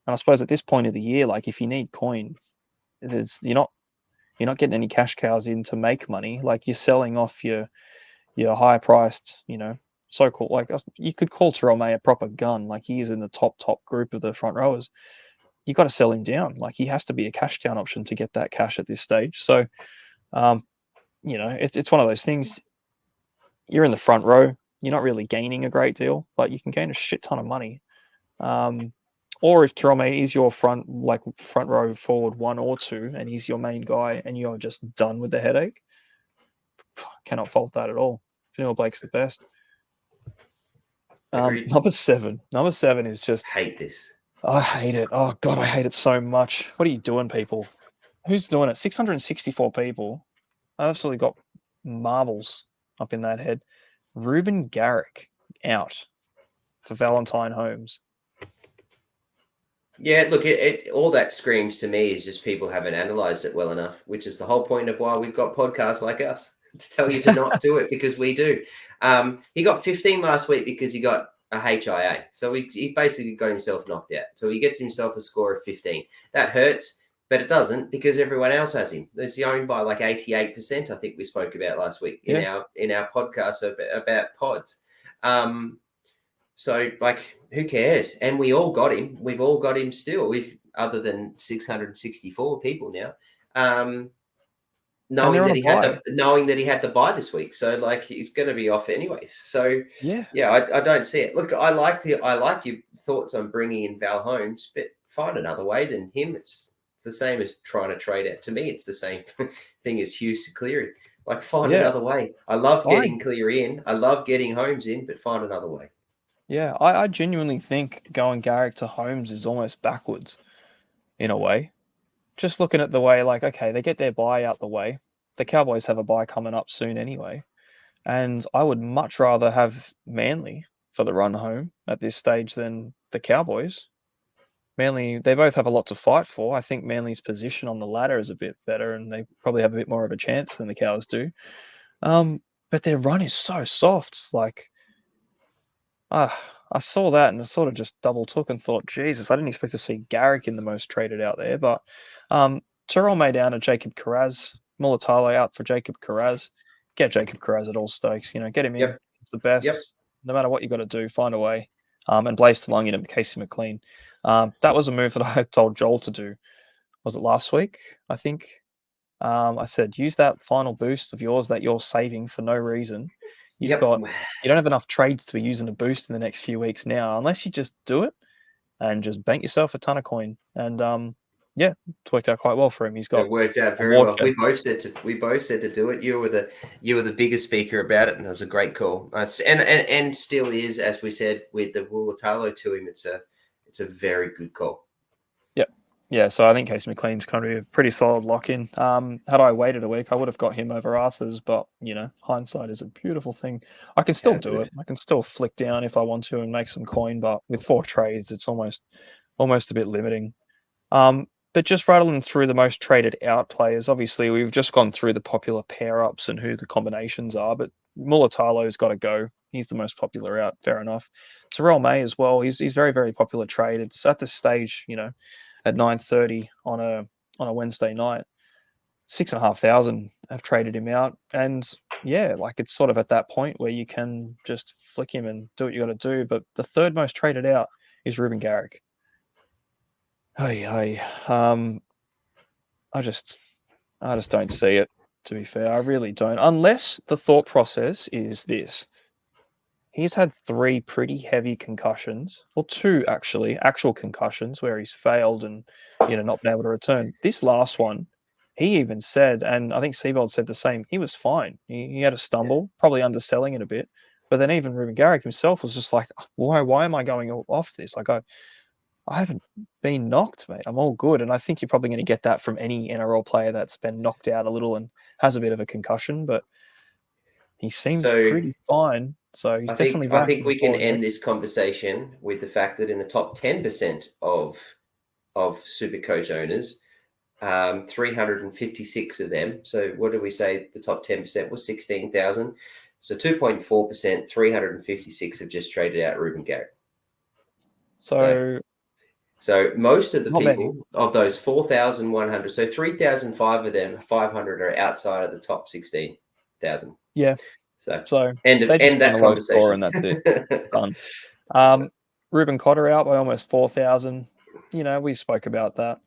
And I suppose at this point of the year, like if you need coin, there's you're not getting any cash cows in to make money. Like you're selling off your high priced, so called, like you could call Terrell May a proper gun. Like he is in the top group of the front rowers. You got to sell him down. Like he has to be a cash down option to get that cash at this stage. So, um, it's one of those things. You're in the front row. You're not really gaining a great deal, but you can gain a shit ton of money. Um, or if Terrell May is your front row forward 1 or 2, and he's your main guy, and you're just done with the headache, cannot fault that at all. Fanua Blake's the best. Agreed. Number seven. Number seven is just, Hate this. I hate it. Oh God, I hate it so much. What are you doing, people? Who's doing it? 664 people. I absolutely got marbles up in that head. Ruben Garrick out for Valentine Holmes. Yeah, look, all that screams to me is just people haven't analysed it well enough, which is the whole point of why we've got podcasts like us to tell you to not do it because we do. He got 15 last week because he got a HIA. So he basically got himself knocked out. So he gets himself a score of 15. That hurts, but it doesn't because everyone else has him. He's owned by like 88%, I think we spoke about last week in our podcast about pods. So, like, who cares? And we all got him. We've all got him still, if other than 664 people now. And they're on a buy. Knowing that he had the buy this week, so like he's going to be off anyways. So Yeah. yeah, I don't see it. Look, I like your thoughts on bringing in Val Holmes, but find another way than him. It's the same as trying to trade out. To me, it's the same thing as Hughes to Cleary. Like find Yeah. another way. I love I getting Cleary in. I love getting Holmes in, but find another way. I genuinely think going Garrick to Holmes is almost backwards. in a way. Just looking at the way, like, okay, they get their bye out the way. The Cowboys have a bye coming up soon anyway. And I would much rather have Manly for the run home at this stage than the Cowboys. Manly, they both have a lot to fight for. I think Manly's position on the ladder is a bit better, and they probably have a bit more of a chance than the Cows do. But their run is so soft. Like, I saw that and I sort of just double took and thought, Jesus, I didn't expect to see Garrick in the most traded out there. But Tyrrell May down to Jacob Carraz, Mulatalo out for Jacob Carraz. Get Jacob Carraz at all stakes. Get him in. Yep. It's the Yep. best. No matter what you got to do, find a way. And Blaze Talungi and Casey McLean. That was a move that I told Joel to do. Was it last week? I think. I said, use that final boost of yours that you're saving for no reason. You Yep. don't have enough trades to be using a boost in the next few weeks now, unless you just do it and just bank yourself a ton of coin. And yeah, it's worked out quite well for him. He's got It worked out a very war well. chest. We both said to do it. You were the biggest speaker about it, and it was a great call. And still is, as we said with the Wulatalo to him. It's a very good call. Yeah, so I think Casey McLean's kind of a pretty solid lock-in. Had I waited a week, I would have got him over Arthur's, but, hindsight is a beautiful thing. I can still How do good. it. I can still flick down if I want to and make some coin, but with 4 trades, it's almost a bit limiting. But just rattling through the most traded out players, obviously we've just gone through the popular pair-ups and who the combinations are, but Mulatalo's got to go. He's the most popular out, fair enough. Terrell May as well, he's very, very popular trade. It's at this stage, at 9:30 on a Wednesday night. 6,500 have traded him out, and yeah, like it's sort of at that point where you can just flick him and do what you got to do. But the third most traded out is Ruben Garrick. Hey, I just don't see it. To be fair, I really don't. Unless the thought process is this: he's had 3 pretty heavy concussions, or 2 actually, actual concussions where he's failed and, not been able to return. This last one, he even said, and I think Seabold said the same, he was fine. He had a stumble, probably underselling it a bit. But then even Ruben Garrick himself was just like, why am I going off this? Like, I haven't been knocked, mate. I'm all good. And I think you're probably going to get that from any NRL player that's been knocked out a little and has a bit of a concussion. But he seemed So pretty fine. So he's definitely I back think in the we can forward mix. end this conversation with the fact that in the top 10% of Supercoach owners, 356 of them. So what did we say? The top 10% was 16,000. So 2.4%, 356 have just traded out Ruben Garrick. So So most of the not many. people of those 4,100, so 3,005 of them, 500 are outside of the top 16,000. Yeah. So So they just end found that a low score conversation. and that's it. Done. Ruben Cotter out by almost 4,000. We spoke about that.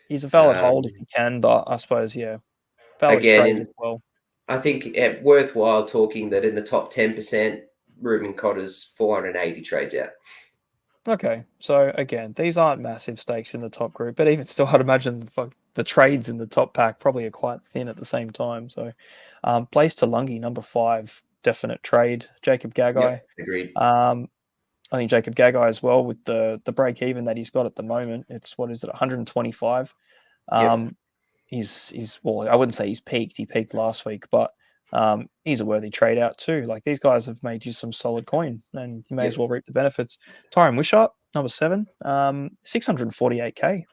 He's a valid hold if he can, but I suppose, yeah, valid trade as Again, well. I think it worthwhile talking that in the top 10%, Ruben Cotter's 480 trades out. Okay, so again, these aren't massive stakes in the top group, but even still, I'd imagine the trades in the top pack probably are quite thin at the same time. So, Blaze Talungi, number 5, definite trade. Jacob Gagai. Yep, agreed. I think Jacob Gagai as well with the break even that he's got at the moment. It's what is it, 125. Yep. He's well, I wouldn't say he's peaked. He peaked last week, but he's a worthy trade out too. Like these guys have made you some solid coin, and you may as Yep. well reap the benefits. Tyron Wishart, number 7, 648k.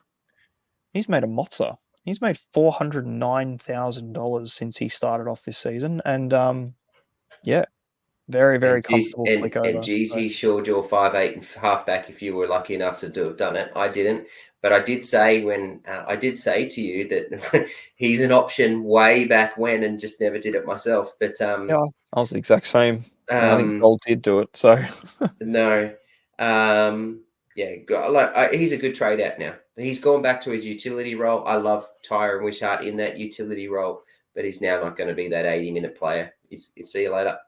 He's made a mozza. He's made $409,000 since he started off this season, and yeah, very And very comfortable flick over. So, Jeezy showed your 5'8" and halfback if you were lucky enough to have done it. I didn't, but I did say I did say to you that he's an option way back when, and just never did it myself. But yeah, I was the exact same. I think um, Gold did do it. So no, yeah, he's a good trade out now. He's gone back to his utility role. I love Tyron Wishart in that utility role, but he's now not going to be that 80-minute player. See you later.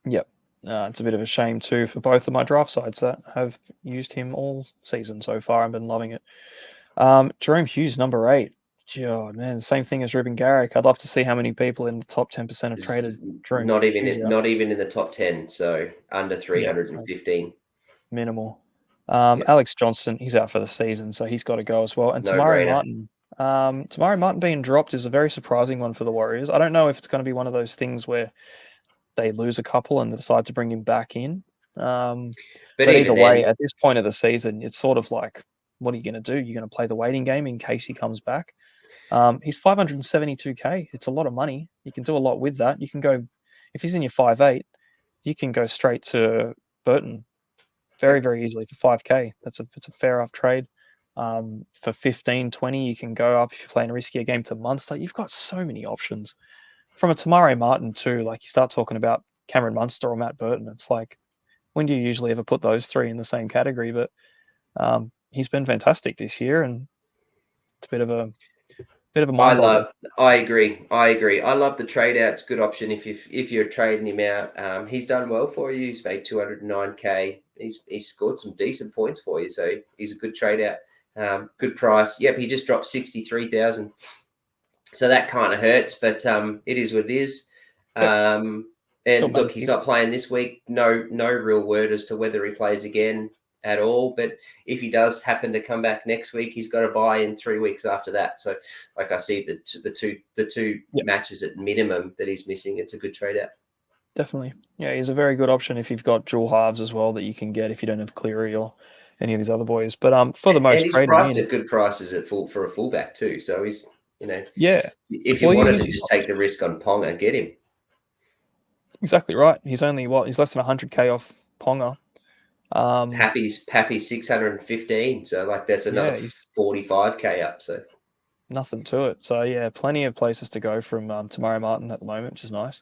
yep. It's a bit of a shame too for both of my draft sides that have used him all season so far and been loving it. Jerome Hughes, number 8. God, man, same thing as Ruben Garrick. I'd love to see how many people in the top 10% have traded Jerome Hughes out. Not even in the top 10. So under Yeah, so 315. minimal. Alex Johnson, he's out for the season, so he's got to go as well. And No-brainer. Tamari Martin being dropped is a very surprising one for the Warriors. I don't know if it's going to be one of those things where they lose a couple and they decide to bring him back in. But But either even way, then, at this point of the season, it's sort of like, what are you going to do? You're going to play the waiting game in case he comes back. He's 572K. It's a lot of money. You can do a lot with that. You can go, if he's in your 5'8", you can go straight to Burton very, very easily for 5K. It's a fair up trade. For 15, 20, you can go up if you're playing a riskier game to Munster. You've got so many options. From a Tamari Martin too, like you start talking about Cameron Munster or Matt Burton, it's like, when do you usually ever put those three in the same category? But he's been fantastic this year, and it's a bit of a mind boggle. I agree. I love the trade out. It's a good option if you're trading him out. He's done well for you. He's made 209K. He's scored some decent points for you, so he's a good trade out. Good price. Yep, he just dropped 63,000. So that kind of hurts, but it is what it is. And look, he's not playing this week. No real word as to whether he plays again at all. But if he does happen to come back next week, he's got to buy in 3 weeks after that. So, like I see the two matches at minimum that he's missing. It's a good trade out. Definitely, yeah, he's a very good option if you've got dual halves as well that you can get if you don't have Cleary or any of these other boys. But for the most, and he's priced at good prices for a fullback too. So he's yeah. If you wanted to just take the risk on Ponga, get him. Exactly right. He's only he's less than 100K off Ponga. Pappy's 615, so like that's another 45K up. So nothing to it. So yeah, plenty of places to go from Tamari Martin at the moment, which is nice.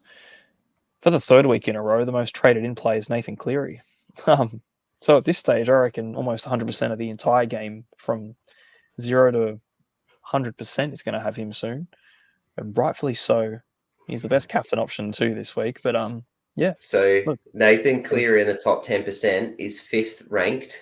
For the third week in a row, the most traded in play is Nathan Cleary. So at this stage, I reckon almost 100% of the entire game from 0 to 100% is going to have him soon, and rightfully so. He's the best captain option too this week. But yeah. So Nathan Cleary in the top 10% is 5th ranked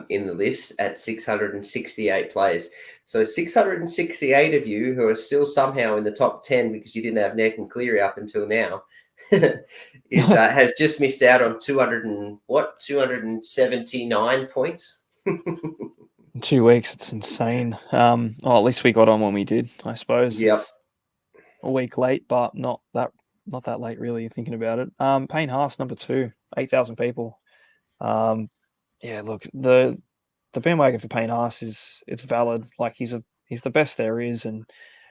in the list at 668 players. So 668 of you who are still somehow in the top 10 because you didn't have Nathan Cleary up until now has just missed out on 279 points. In 2 weeks, it's insane. Well, at least we got on when we did, I suppose. Yep. It's a week late, but not that late, really, thinking about it. Payne Haas, number 2, 8,000 people. Yeah, look, the bandwagon for Payne Haas it's valid. Like he's the best there is, and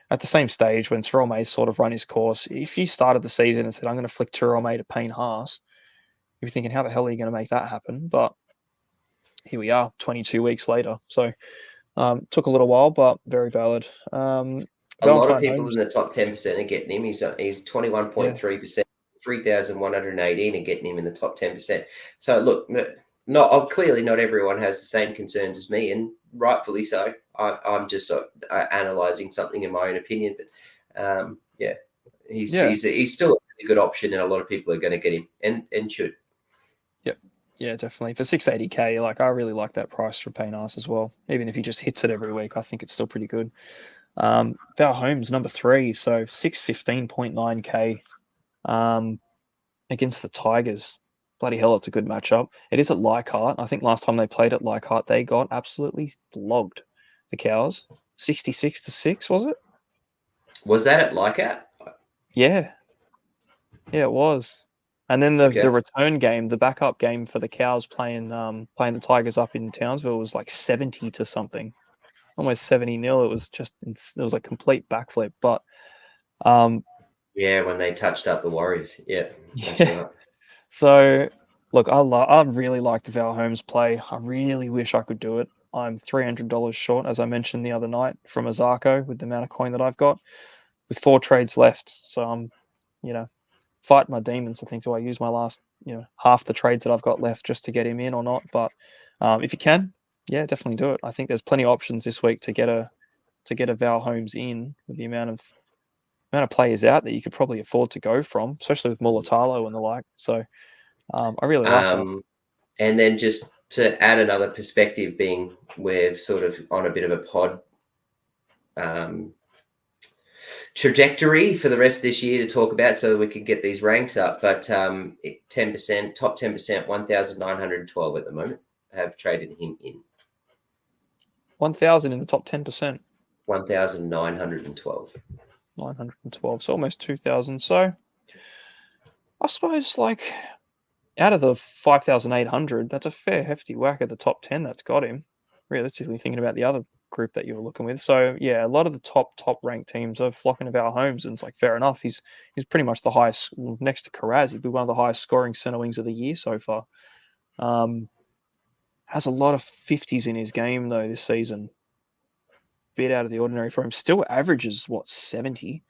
at the same stage when Terrell May sort of run his course, if you started the season and said, I'm going to flick Terrell May to Payne Haas, you're thinking, how the hell are you going to make that happen? But here we are, 22 weeks later. So took a little while, but very valid. A lot of people in the top 10% are getting him. He's 21.3%, 3,118 are getting him in the top 10%. So look, clearly not everyone has the same concerns as me, and rightfully so. I'm just analysing something in my own opinion, but he's still a really good option, and a lot of people are going to get him and should. Yep. Yeah, definitely. For 680K, like I really like that price for Payne Haas as well. Even if he just hits it every week, I think it's still pretty good. Val Holmes, number 3, so 615.9K against the Tigers. Bloody hell, it's a good matchup. It is at Leichhardt. I think last time they played at Leichhardt, they got absolutely flogged. The Cows, 66-6, was it? Was that at Leichhardt? Yeah, it was. And then the return game, the backup game for the Cows playing the Tigers up in Townsville was like 70 to something, almost 70-0. It was a complete backflip. But when they touched up the Warriors, that's right. So look, I really like the Val Holmes play. I really wish I could do it. I'm $300 short, as I mentioned the other night, from Azarko with the amount of coin that I've got, with 4 trades left. So I'm, fighting my demons. I think, do I use my last, half the trades that I've got left just to get him in or not? But if you can, definitely do it. I think there's plenty of options this week to get a Val Holmes in with the amount of players out that you could probably afford to go from, especially with Mulatalo and the like. So I really like that. And then just to add another perspective, being we're sort of on a bit of a pod trajectory for the rest of this year to talk about, so we could get these ranks up. But 10%, top 10%, 1,912 at the moment. have traded him in. 1,000 in the top 10%. 1,912. 912, so almost 2,000. So I suppose, like, out of the 5,800, that's a fair hefty whack at the top 10 that's got him. Realistically, thinking about the other group that you were looking with. So yeah, a lot of the top ranked teams are flocking about Holmes, and it's like fair enough. He's pretty much the highest, next to Karaz. He'd be one of the highest scoring centre wings of the year so far. Has a lot of 50s in his game though this season. Bit out of the ordinary for him. Still averages 70.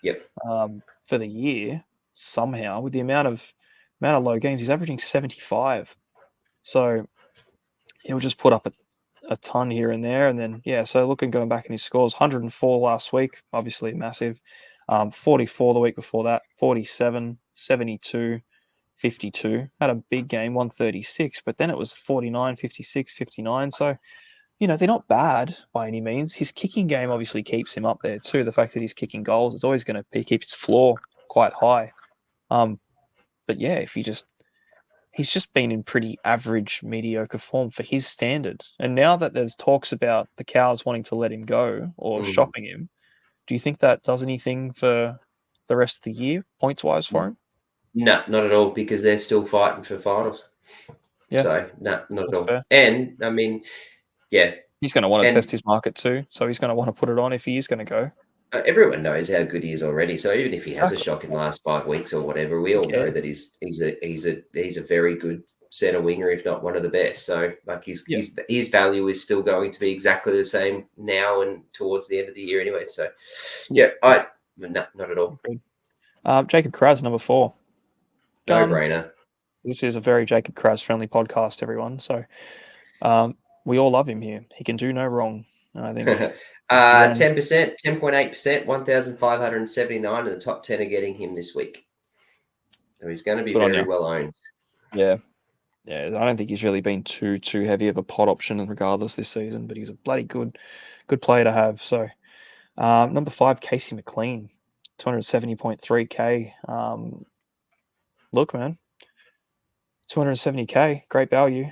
Yep. For the year somehow with the amount of low games. He's averaging 75. So he'll just put up a ton here and there. And then, yeah, so going back in his scores, 104 last week, obviously massive. 44 the week before that, 47, 72, 52. Had a big game, 136, but then it was 49, 56, 59. So, they're not bad by any means. His kicking game obviously keeps him up there too. The fact that he's kicking goals, it's always going to keep his floor quite high. But yeah, he's just been in pretty average, mediocre form for his standards. And now that there's talks about the Cows wanting to let him go or shopping him, do you think that does anything for the rest of the year, points-wise, for him? No, not at all, because they're still fighting for finals. Yeah. So, no, not at all. Fair. And, I mean, yeah. He's going to want to test his market too, so he's going to want to put it on if he is going to go. Everyone knows how good he is already. So even if he has a shock in the last 5 weeks or whatever, we all know that he's a very good centre winger, if not one of the best. So like his value is still going to be exactly the same now and towards the end of the year anyway. So no, not at all. Jacob Kraz, number 4. No brainer. This is a very Jacob Kraz friendly podcast, everyone. So we all love him here. He can do no wrong. And I think 10%, 10.8%, 1,579 in the top 10 are getting him this week. So he's going to be very well owned. Yeah. Yeah, I don't think he's really been too heavy of a pot option regardless this season, but he's a bloody good player to have. So number 5, Casey McLean, 270.3k. Look, man, 270k, great value.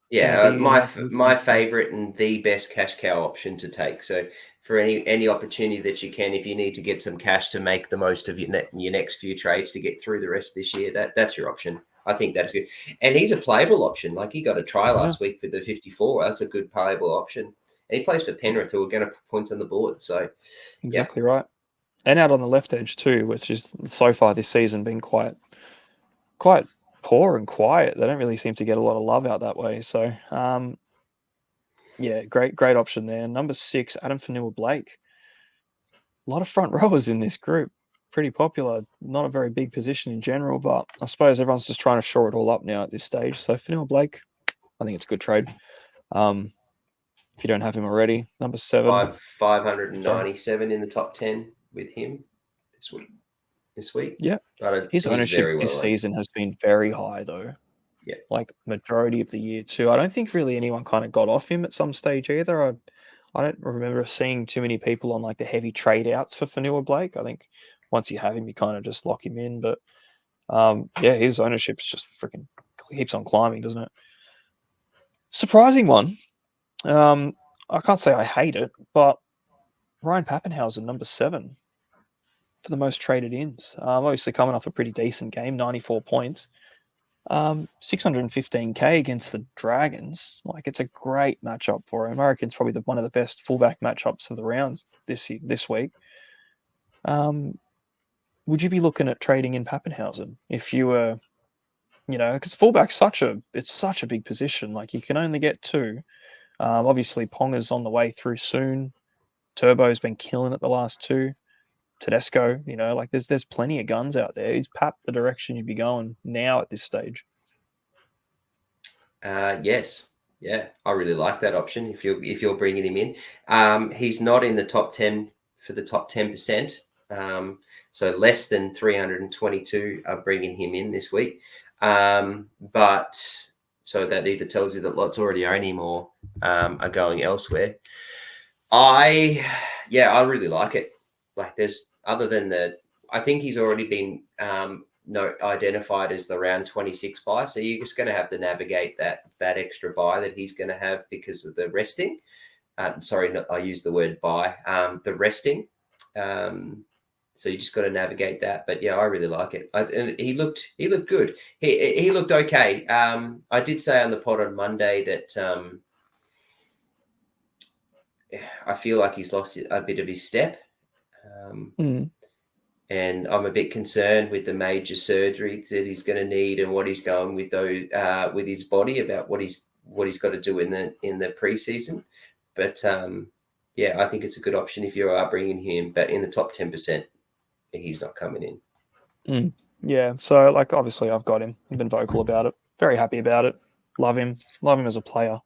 Yeah, my favorite and the best cash cow option to take. So for any opportunity that you can, if you need to get some cash to make the most of your next few trades to get through the rest of this year, that's your option. I think that's good. And he's a playable option. Like he got a try last week for the 54. That's a good playable option. And he plays for Penrith, who are going to put points on the board. So exactly right. And out on the left edge too, which is so far this season been quite poor and quiet. They don't really seem to get a lot of love out that way. So yeah, great option there. Number 6, Adam Fanua-Blake. A lot of front rowers in this group. Pretty popular. Not a very big position in general, but I suppose everyone's just trying to shore it all up now at this stage. So Fanua-Blake, I think it's a good trade. If you don't have him already, number 7. 597 in the top 10 with him this week. Yeah. His ownership this season has been very high though. Yeah. Like majority of the year too. I don't think really anyone kind of got off him at some stage either. I don't remember seeing too many people on like the heavy trade outs for Fanua-Blake. I think once you have him, you kind of just lock him in. But yeah, his ownership's just freaking keeps on climbing, doesn't it? Surprising one. I can't say I hate it, but Ryan Papenhuyzen, number 7 for the most traded ins. Obviously coming off a pretty decent game, 94 points. 615k against the Dragons. Like it's a great matchup for him. I reckon it's probably one of the best fullback matchups of the rounds this week. Would you be looking at trading in Papenhuyzen if you were, because fullback's such a big position. Like you can only get 2. Obviously Ponga's on the way through soon. Turbo's been killing it the last 2. Tedesco, like there's plenty of guns out there. Is Pap the direction you'd be going now at this stage? Yes. Yeah, I really like that option if you're bringing him in. He's not in the top 10 for the top 10%. So less than 322 are bringing him in this week. But so that either tells you that lots already own him or are going elsewhere. I really like it. Like there's other than I think he's already been identified as the round 26 buy. So you're just going to have to navigate that extra buy that he's going to have because of the resting. Sorry, I used the word buy. The resting. So you just got to navigate that. But yeah, I really like it. And he looked good. He looked okay. I did say on the pod on Monday that I feel like he's lost a bit of his step. And I'm a bit concerned with the major surgery that he's going to need and what he's going with with his body, about what he's got to do in the preseason. But yeah, I think it's a good option if you are bringing him, but in the top 10%, he's not coming in. Yeah, so like obviously I've got him. I've been vocal about it. Very happy about it. Love him as a player.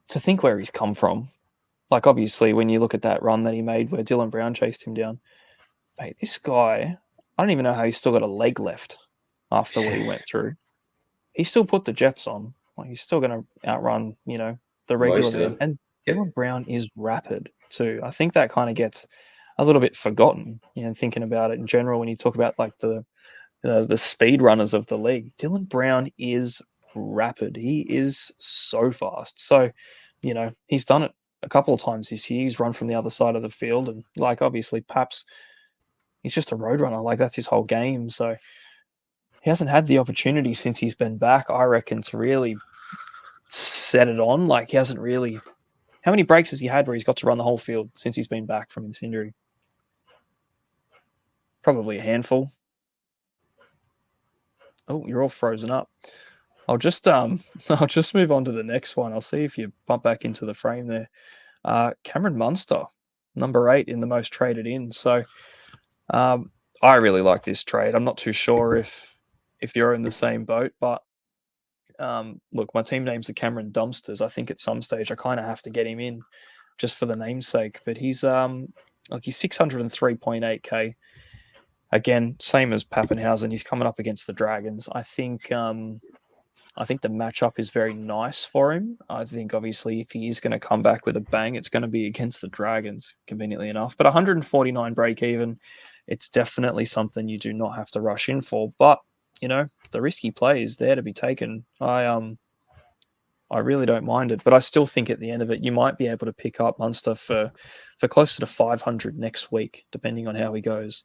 To think where he's come from, like obviously when you look at that run that he made where Dylan Brown chased him down, mate, this guy, I don't even know how he's still got a leg left after what he went through. He still put the Jets on. Like he's still going to outrun, the regular man. And Dylan Brown is rapid too. I think that kind of gets a little bit forgotten, thinking about it in general when you talk about like the speed runners of the league. Dylan Brown is rapid. He is so fast. So, he's done it a couple of times this year. He's run from the other side of the field, and like obviously Paps, he's just a road runner. Like that's his whole game. So he hasn't had the opportunity since he's been back, I reckon, to really set it on. Like he hasn't really. How many breaks has he had where he's got to run the whole field since he's been back from this injury? Probably a handful. Oh, you're all frozen up. I'll just move on to the next one. I'll see if you bump back into the frame there. Cameron Munster, number 8 in the most traded in. So I really like this trade. I'm not too sure if you're in the same boat, but look, my team name's the Cameron Dumpsters. I think at some stage I kind of have to get him in just for the namesake. But he's he's 603.8k. Again, same as Pappenhausen. He's coming up against the Dragons. I think the matchup is very nice for him. I think obviously if he is going to come back with a bang, it's going to be against the Dragons, conveniently enough. But 149 break even, it's definitely something you do not have to rush in for. But the risky play is there to be taken. I really don't mind it, but I still think at the end of it, you might be able to pick up Munster for closer to 500 next week, depending on how he goes.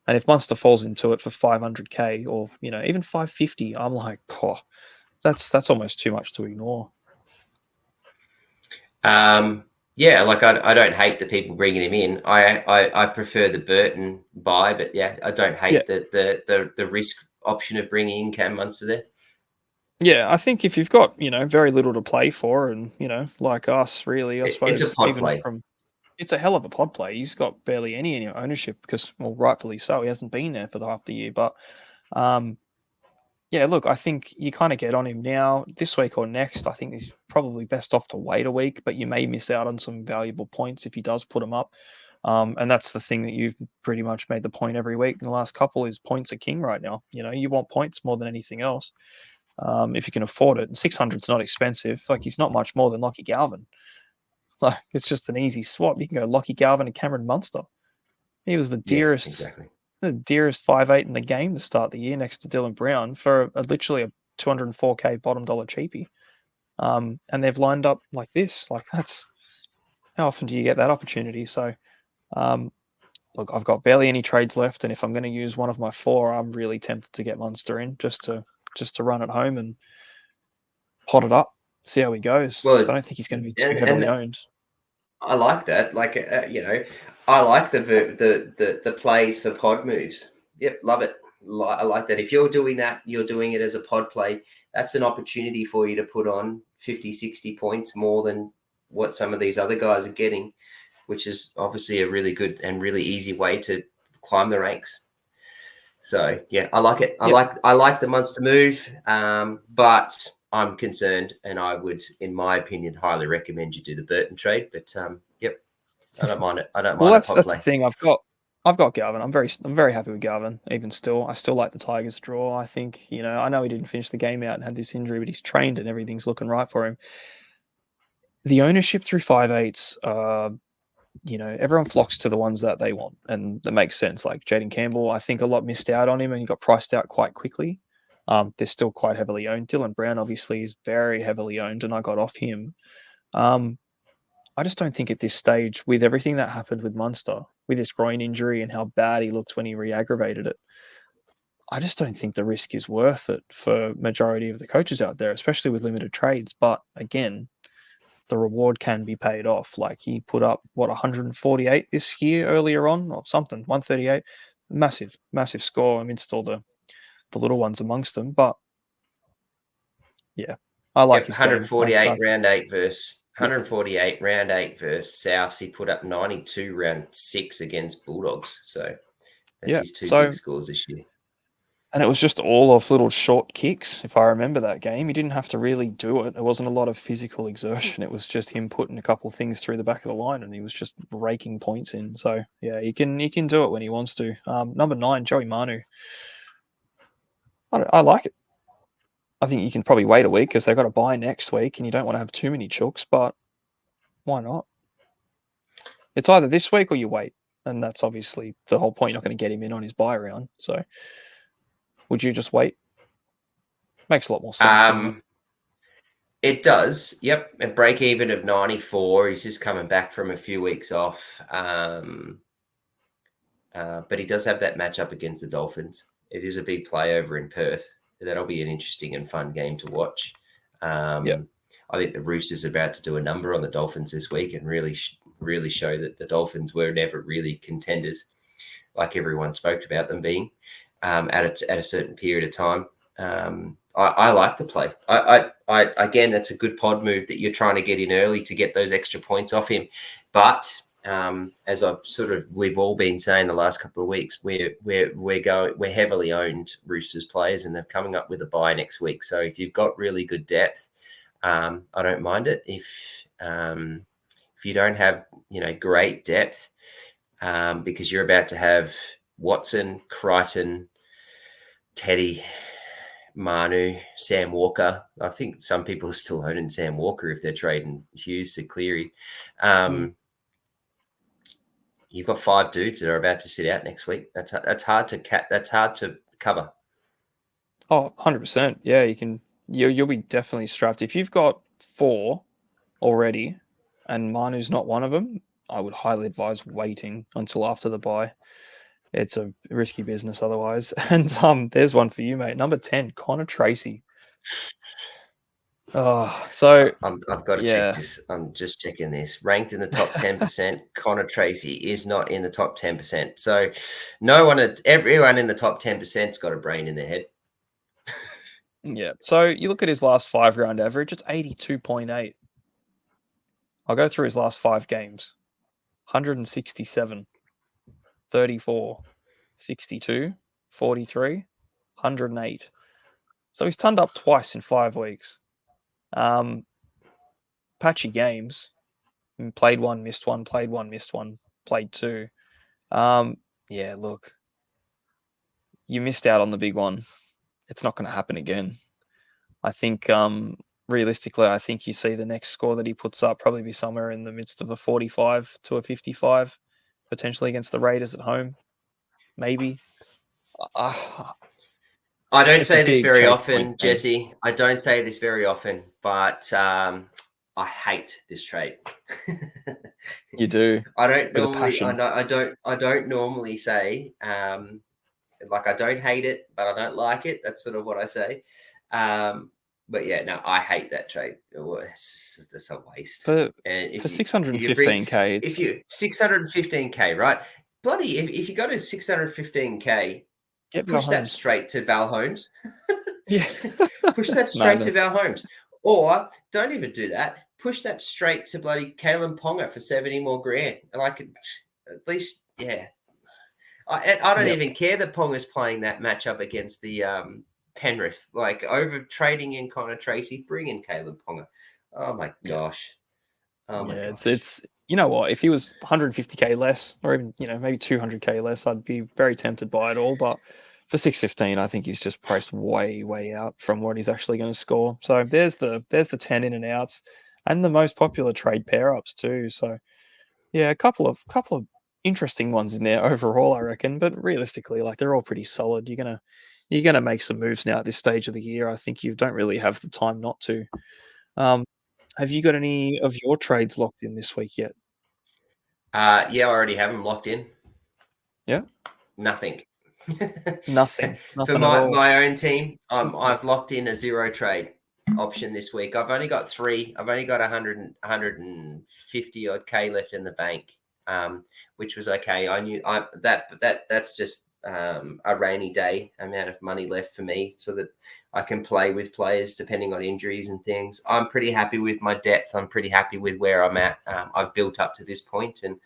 And if Munster falls into it for 500k or even 550, I'm like, that's almost too much to ignore. Yeah, like I don't hate the people bringing him in. I prefer the Burton buy, but yeah, I don't hate the risk option of bringing in Cam Munster there. Yeah, I think if you've got very little to play for, and like us, really, I suppose it's a pod even play. It's a hell of a pod play. He's got barely any ownership because, well, rightfully so, he hasn't been there for the half the year. But yeah, look, I think you kind of get on him now this week or next. I think he's probably best off to wait a week, but you may miss out on some valuable points if he does put them up. And that's the thing that you've pretty much made the point every week in the last couple is points are king right now. You want points more than anything else. If you can afford it, and 600 is not expensive. Like he's not much more than Lockie Galvin. Like it's just an easy swap. You can go Lockie Galvin and Cameron Munster. He was the dearest, the dearest 5'8" in the game to start the year, next to Dylan Brown for literally a 204k bottom dollar cheapie. And they've lined up like this. Like that's how often do you get that opportunity? So, look, I've got barely any trades left, and if I'm going to use one of my 4, I'm really tempted to get Munster in just to run at home and pot it up, see how he goes. Well, I don't think he's going to be too heavily owned. I like that. Like I like the plays for pod moves. Yep, love it. I like that. If you're doing that, you're doing it as a pod play. That's an opportunity for you to put on 50, 60 points more than what some of these other guys are getting, which is obviously a really good and really easy way to climb the ranks. So yeah, I like it. I like the Munster move, but I'm concerned, and I would, in my opinion, highly recommend you do the Burton trade. But yep, I don't mind it. I don't mind. Well, that's the thing. I've got Garvin. I'm very happy with Garvin. Even still, I still like the Tigers draw. I think I know he didn't finish the game out and had this injury, but he's trained and everything's looking right for him. The ownership through 5/8, everyone flocks to the ones that they want, and that makes sense. Like Jaden Campbell, I think a lot missed out on him, and he got priced out quite quickly. They're still quite heavily owned. Dylan Brown obviously is very heavily owned, and I got off him. I just don't think at this stage, with everything that happened with Munster, with his groin injury and how bad he looked when he re-aggravated it, I just don't think the risk is worth it for majority of the coaches out there, especially with limited trades. But again, the reward can be paid off. Like he put up 148 this year earlier on, or something, 138, massive, massive score amidst all the little ones amongst them. But yeah, I like Yep, his game. I 148 round 8 versus 148 round 8 versus Souths. He put up 92 round 6 against Bulldogs. So that's his two big scores this year. And it was just all of little short kicks, if I remember that game. He didn't have to really do it. There wasn't a lot of physical exertion. It was just him putting a couple of things through the back of the line, and he was just raking points in. So yeah, he can do it when he wants to. Number 9, Joey Manu. I like it. I think you can probably wait a week because they've got a bye next week, and you don't want to have too many chooks. But why not? It's either this week or you wait, and that's obviously the whole point. You're not going to get him in on his bye round. So would you just wait? Makes a lot more sense, doesn't it? It does. Yep. A break even of 94. He's just coming back from a few weeks off. But he does have that matchup against the Dolphins. It is a big play over in Perth. That'll be an interesting and fun game to watch. I think the Roosters are about to do a number on the Dolphins this week and really show that the Dolphins were never really contenders, like everyone spoke about them being at a certain period of time. I like the play. I again, that's a good pod move that you're trying to get in early to get those extra points off him. But as we've all been saying the last couple of weeks, we're heavily owned Roosters players, and they're coming up with a bye next week. So if you've got really good depth, I don't mind it. If you don't have great depth, because you're about to have Watson, Crichton, Teddy, Manu, Sam Walker. I think some people are still owning Sam Walker if they're trading Hughes to Cleary. You've got 5 dudes that are about to sit out next week. That's hard to cover. Oh, 100%. Yeah, you'll be definitely strapped. If you've got 4 already and Manu's not one of them, I would highly advise waiting until after the bye. It's a risky business otherwise. And there's one for you, mate. Number 10, Connor Tracy. Oh, so I've got to check this. I'm just checking this. Ranked in the top 10%, Connor Tracy is not in the top 10%. So everyone in the top 10%'s got a brain in their head. Yeah. So you look at his last 5 round average, it's 82.8. I'll go through his last 5 games. 167, 34, 62, 43, 108. So he's turned up twice in 5 weeks. Patchy games. Played 1, missed 1, played 1, missed 1, played 2. Yeah, look. You missed out on the big one. It's not going to happen again. I think realistically, I think you see the next score that he puts up probably be somewhere in the midst of a 45 to a 55, potentially against the Raiders at home. Maybe. I don't say this very often, Jesse. I don't say this very often, but I hate this trade. You do. I don't normally. I don't normally say like I don't hate it, but I don't like it. That's sort of what I say. But yeah, no, I hate that trade. It's a waste. For 615K, if you 615K, right? Bloody, if you go to 615K, push that straight to Val Holmes. Yeah, push that straight to Val Holmes, or don't even do that. Push that straight to bloody Kalen Ponga for 70 more grand. Like at least, yeah. I don't even care that Ponga's playing that matchup against the Penrith. Like over trading in Connor Tracy, bring in Caleb Ponga. Oh my gosh. Oh my gosh. It's you know what? If he was 150K less, or even maybe 200K less, I'd be very tempted by it all. But for 615, I think he's just priced way out from what he's actually going to score. So there's the 10 in and outs, and the most popular trade pair ups too. So Yeah, a couple of interesting ones in there overall, I reckon. But realistically, like they're all pretty solid. You're gonna make some moves now at this stage of the year. I think you don't really have the time not to. Um, have you got any of your trades locked in this week yet? Yeah, I already have them locked in. Yeah, Nothing. nothing, For nothing at all. my own team, I've locked in a zero trade option this week. I've only got three. I've only got 150 odd K left in the bank, which was okay. I knew that's just a rainy day amount of money left for me, so that I can play with players depending on injuries and things. I'm pretty happy with my depth. I'm pretty happy with where I'm at. I've built up to this point, and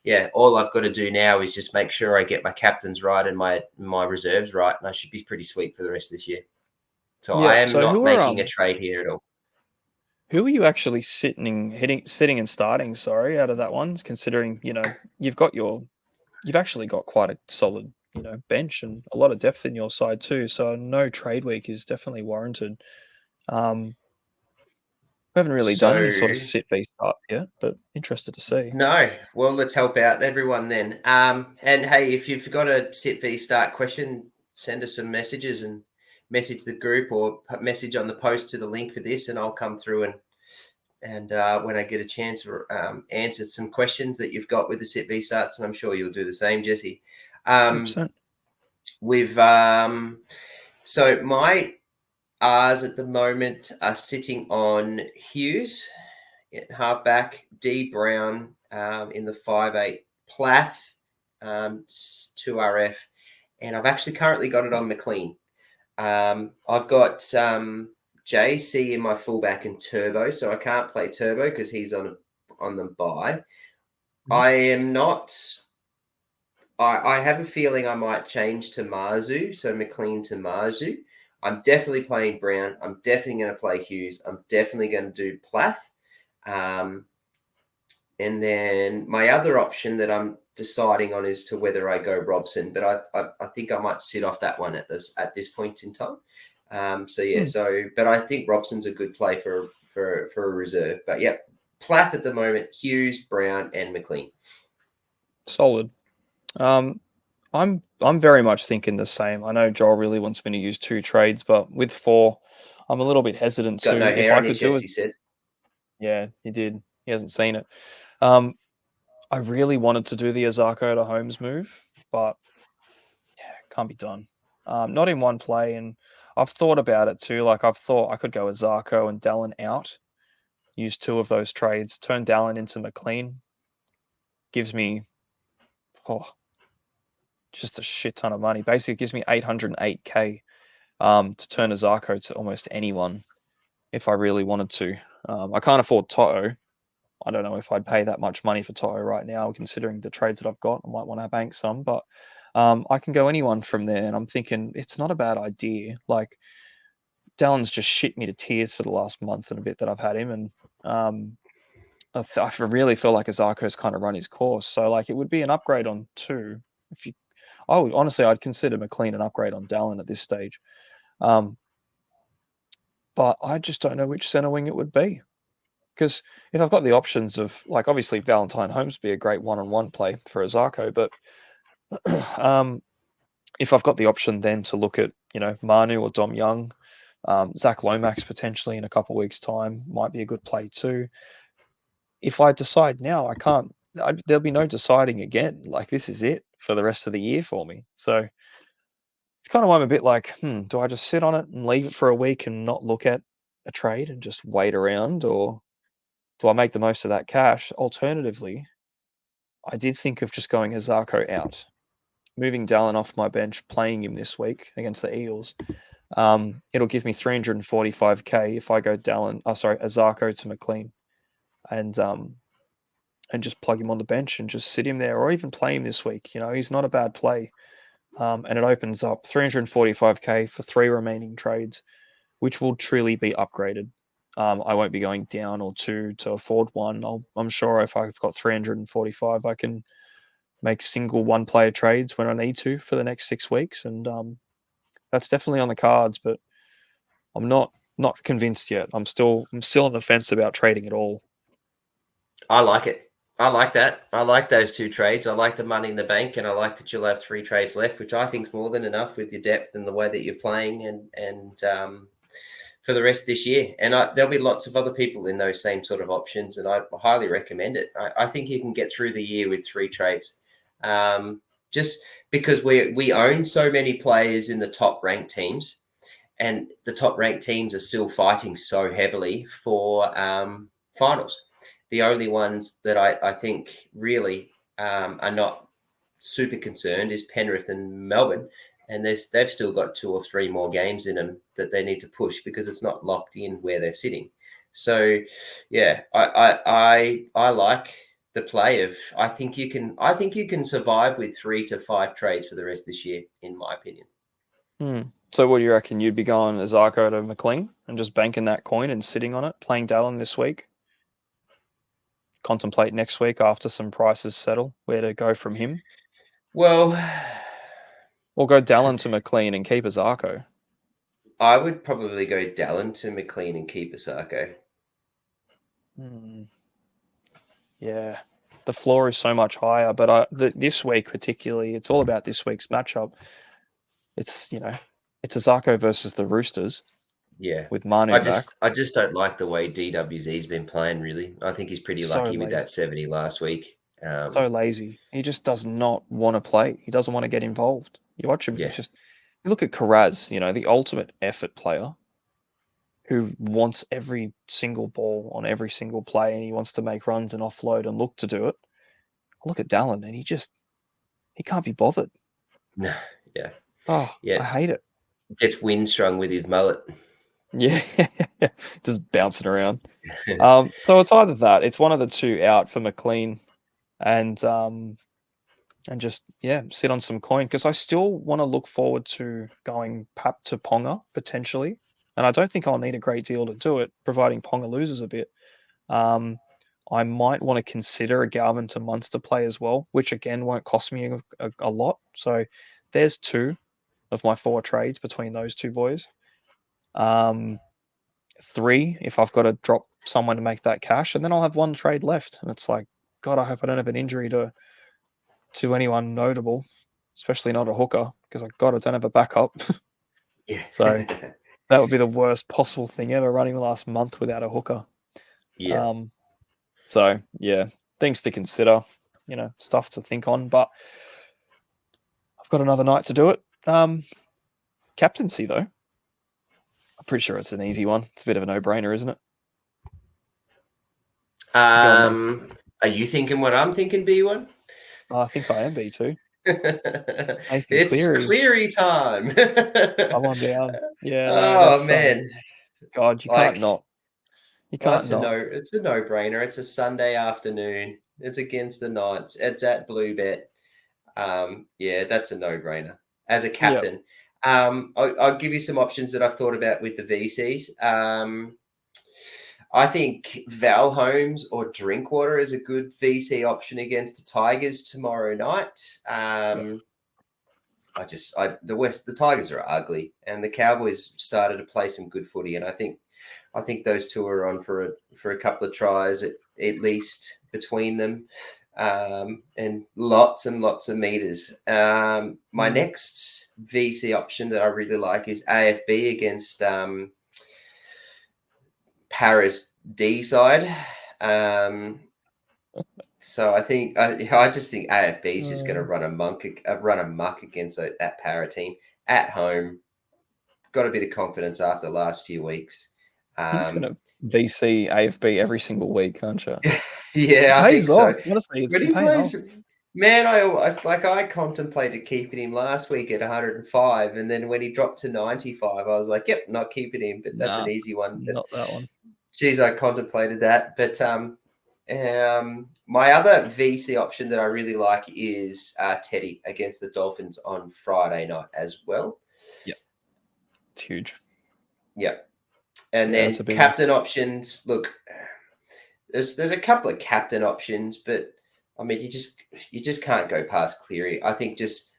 yeah, all I've got to do now is just make sure I get my captains right and my reserves right, and I should be pretty sweet for the rest of this year. So I Yeah. am So not making a trade here at all. who are you actually sitting and starting? Sorry, out of that one, considering you've actually got quite a solid bench and a lot of depth in your side too. So no trade week is definitely warranted. Um, we haven't really done any sort of So sit v starts yet, but interested to see. no, well, let's help out everyone then. And hey, if you've got a sit v start question, send us some messages and message the group or message on the post to the link for this, and I'll come through and when I get a chance, answer some questions that you've got with the sit v starts, and I'm sure you'll do the same, Jesse. Um, 100%. with so my R's at the moment are sitting on Hughes at halfback, D Brown in the 5'8", Plath 2RF, and I've actually currently got it on McLean. I've got JC in my fullback and Turbo, so I can't play Turbo because he's on the bye. Mhm. I am not. I have a feeling I might change to Marzu, so McLean to Marzu. I'm definitely playing Brown. I'm definitely going to play Hughes. I'm definitely going to do Plath. Um, and then my other option that I'm deciding on is to whether I go Robson, but I think I might sit off that one at this point in time. So yeah, Hmm, but I think Robson's a good play for a reserve. But yeah, Plath at the moment, Hughes, Brown, and McLean. solid. Um, I'm very much thinking the same. I know Joel really wants me to use two trades, but with four, I'm a little bit hesitant Got to. no If hair I on your could do chest, it, he said. yeah, he did. He hasn't seen it. Um, I really wanted to do the Azarko to Holmes move, but can't be done. Not in one play, and I've thought about it too. Like I've thought I could go Azarko and Dallin out, use two of those trades, turn Dallin into McLean, gives me oh, just a shit ton of money. Basically, it gives me 808k to turn Azarko to almost anyone if I really wanted to. I can't afford Toto. I don't know if I'd pay that much money for Toto right now, considering the trades that I've got. I might want to bank some, but I can go anyone from there. And I'm thinking it's not a bad idea. Like Dallin's just shit me to tears for the last month and a bit that I've had him, and um, I really feel like Azarko's kind of run his course. So like it would be an upgrade on two. If you, oh, honestly, I'd consider McLean an upgrade on Dallin at this stage. Um, but I just don't know which center wing it would be. Because if I've got the options of like obviously Valentine Holmes be a great one-on-one play for Azarko, but um, if I've got the option then to look at Manu or Dom Young, Zach Lomax potentially in a couple of weeks' time might be a good play too. If I decide now, I can't. There'll be no deciding again. Like this is it for the rest of the year for me. So it's kind of why I'm a bit like, do I just sit on it and leave it for a week and not look at a trade and just wait around, or do I make the most of that cash? Alternatively, I did think of just going Azarko out, moving Dallin off my bench, playing him this week against the Eagles. It'll give me 345k if I go Dallin. Oh, sorry, Azarko to McLean, and just plug him on the bench and just sit him there, or even play him this week. He's not a bad play, and it opens up 345k for three remaining trades, which will truly be upgraded. I won't be going down or two to afford one. I'm sure if I've got 345, I can make single one player trades when I need to for the next 6 weeks, and that's definitely on the cards. But I'm not convinced yet. I'm still on the fence about trading at all. I like it. I like that. I like those 2 trades. I like the money in the bank, and I like that you'll have 3 trades left, which I think is more than enough with your depth and the way that you're playing, and for the rest of this year. And there'll be lots of other people in those same sort of options, and I highly recommend it. I think you can get through the year with 3 trades, just because we own so many players in the top ranked teams, and the top ranked teams are still fighting so heavily for finals. The only ones that I think really are not super concerned is Penrith and Melbourne, and they've still got 2 or 3 more games in them that they need to push because it's not locked in where they're sitting. So, yeah, I like the play of I think you can survive with 3 to 5 trades for the rest of this year, in my opinion. So what do you reckon? You'd be going Zarko to McLean and just banking that coin and sitting on it, playing Dallin this week? Contemplate next week after some prices settle where to go from him? Well, Or go Dallin to McLean and keep a Zarko? I would probably go Dallin to McLean and keep Osako. Yeah, the floor is so much higher, but this week particularly, it's all about this week's matchup. It's it's a Zarko versus the Roosters. Yeah, With Manu back. I just don't like the way DWZ's been playing. Really, I think he's pretty So lucky with lazy. that 70 last week. So lazy. He just does not want to play. He doesn't want to get involved. You watch him, Yeah, you look at Karaz, the ultimate effort player who wants every single ball on every single play and he wants to make runs and offload and look to do it. Look at Dallin and he can't be bothered. no, yeah, Oh, yeah. I hate it. Gets wind strung with his mullet. Yeah, just bouncing around. So it's either that, it's one of the two out for McLean and just sit on some coin because I still want to look forward to going Pap to Ponga potentially, and I don't think I'll need a great deal to do it, providing Ponga loses a bit. I might want to consider a Galvin to Munster play as well, which again won't cost me a lot. So there's 2 of my 4 trades between those 2 boys. 3 if I've got to drop someone to make that cash, and then I'll have 1 trade left, and it's like, God, I hope I don't have an injury to anyone notable, especially not a hooker, because I don't have a backup. Yeah. So that would be the worst possible thing ever, running the last month without a hooker. Yeah. So yeah, things to consider, stuff to think on, but I've got another night to do it. Captaincy though, I'm pretty sure it's an easy one. It's a bit of a no-brainer, isn't it? Are you thinking what I'm thinking, B1? I think I am B2. Nathan It's Cleary. Cleary time. Come on down. Yeah, no, Oh that's man. God, you can't not. You Well, can't not. it's a no-brainer. It's a Sunday afternoon. It's against the Knights. It's at Bluebet. Yeah, that's a no-brainer. As a Yep. captain, I'll give you some options that I've thought about with the VCs. I think Val Holmes or Drinkwater is a good VC option against the Tigers tomorrow night. The Tigers are ugly, and the Cowboys started to play some good footy, and I think those 2 are on for a couple of tries at least between them, and lots of meters. My next VC option that I really like is AFB against Paris D side. So I just think AFB is just going to run amok against that Para team at home. Got a bit of confidence after the last few weeks. He's going to VC AFB every single week, aren't you? Yeah, It I pays think so. off. Honestly, it's When been he paying off. plays, man, I contemplated keeping him last week at 105, and then when he dropped to 95, I was like, "Yep, not keeping him." But that's an easy one. But, Not that one. geez, I contemplated that. But my other VC option that I really like is Teddy against the Dolphins on Friday night as well. Yep, it's huge. Yep, and then captain options. Look, there's a couple of captain options, but I mean, you just can't go past Cleary. I think just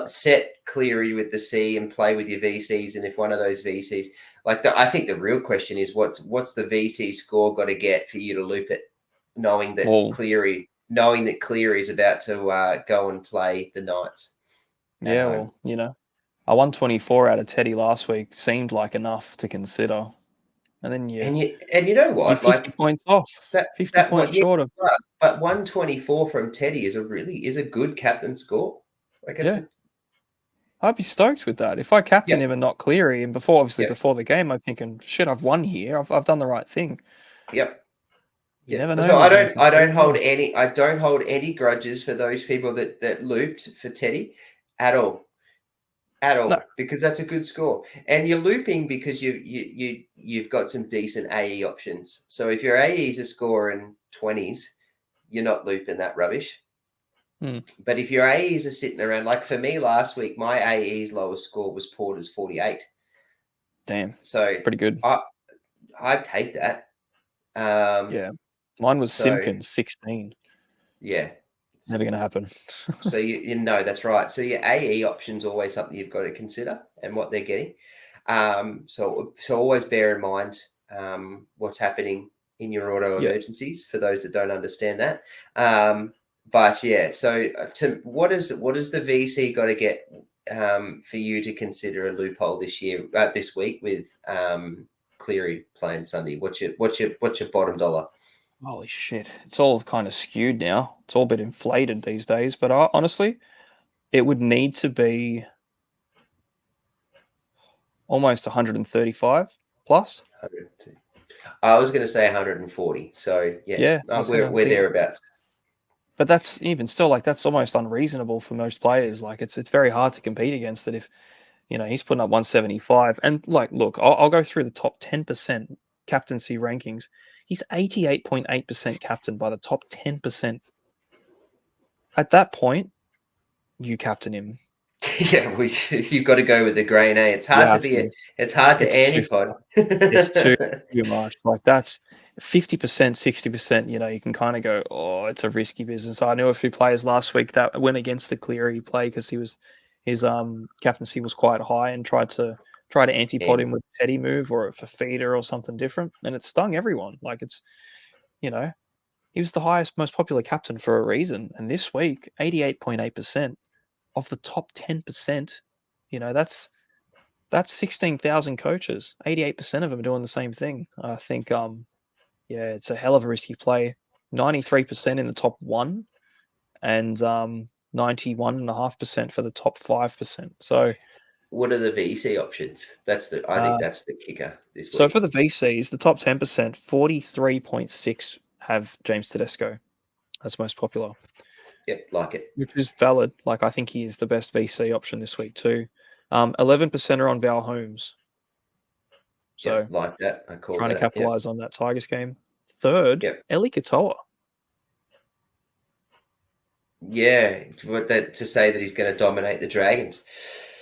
set Cleary with the C and play with your VCs. And if one of those VCs, I think the real question is what's the VC score got to get for you to loop it, knowing that Cleary knowing that Cleary's about to go and play the Knights at Yeah, home. well, a 124 out of Teddy last week seemed like enough to consider, and then And you know you're what? 50 Like points off, that 50 that points what yeah, short of. but 124 from Teddy is a good captain score. Like it's Yeah, a I'd be stoked with that. If I captain yep, him and not Cleary, and obviously yep, before the game, I'm thinking, shit, I've won here. I've done the right thing. yep. You Yeah. never know So with Nathan Cleary, do you? I don't hold any grudges for those people that looped for Teddy at all. At No. all, because that's a good score. And you're looping because you've got some decent AE options. So if your AEs are scoring 20s, you're not looping that rubbish. Hmm. But if your AEs are sitting around, like for me last week, my AE's lowest score was Porter's 48. Damn, So pretty good. I I'd take that. Um, Yeah, mine was so Simpkins 16. yeah. Never gonna happen. So you know that's right. So your AE option's always something you've got to consider and what they're getting. So always bear in mind what's happening in your auto Yeah. emergencies for those that don't understand that. But yeah, so to what is the VC got to get for you to consider a loophole this week with Cleary playing Sunday? What's your bottom dollar? Holy shit, it's all kind of skewed now. It's all a bit inflated these days. But honestly, it would need to be almost 135 plus. I was going to say 140. So yeah, Yeah, I was gonna we're think. thereabouts. But that's even still like that's almost unreasonable for most players. Like it's very hard to compete against it if he's putting up 175. And like, look, I'll go through the top 10% captaincy rankings. He's 88.8% captain by the top 10%. At that point, you captain him. Yeah, you've got to go with the grain, eh? You have to. It's hard to It's too antipod. It's too much. Like that's 50%, 60%, you can kind of go, oh, it's a risky business. I knew a few players last week that went against the Cleary play because his captaincy was quite high and tried to antipod And him with a Teddy move or a feeder or something different. And it stung everyone. Like you know, he was the highest, most popular captain for a reason. And this week, 88.8% of the top 10%, that's 16,000 coaches. 88% of them are doing the same thing. I think, yeah, it's a hell of a risky play. 93% in the top one and 91.5% for the top 5%. So, what are the VC options? I think uh, that's the kicker this so for week. the VCs, the top 10%, 43.6 have James Tedesco as most popular, Yep, like it. which is valid. Like, I think he is the best VC option this week too. 11% are on Val Holmes. Yep, So, like that. I called trying to that. Yep, capitalize on that Tigers game. Third, yep. Eli Katoa. Yeah, to say that he's going to dominate the Dragons.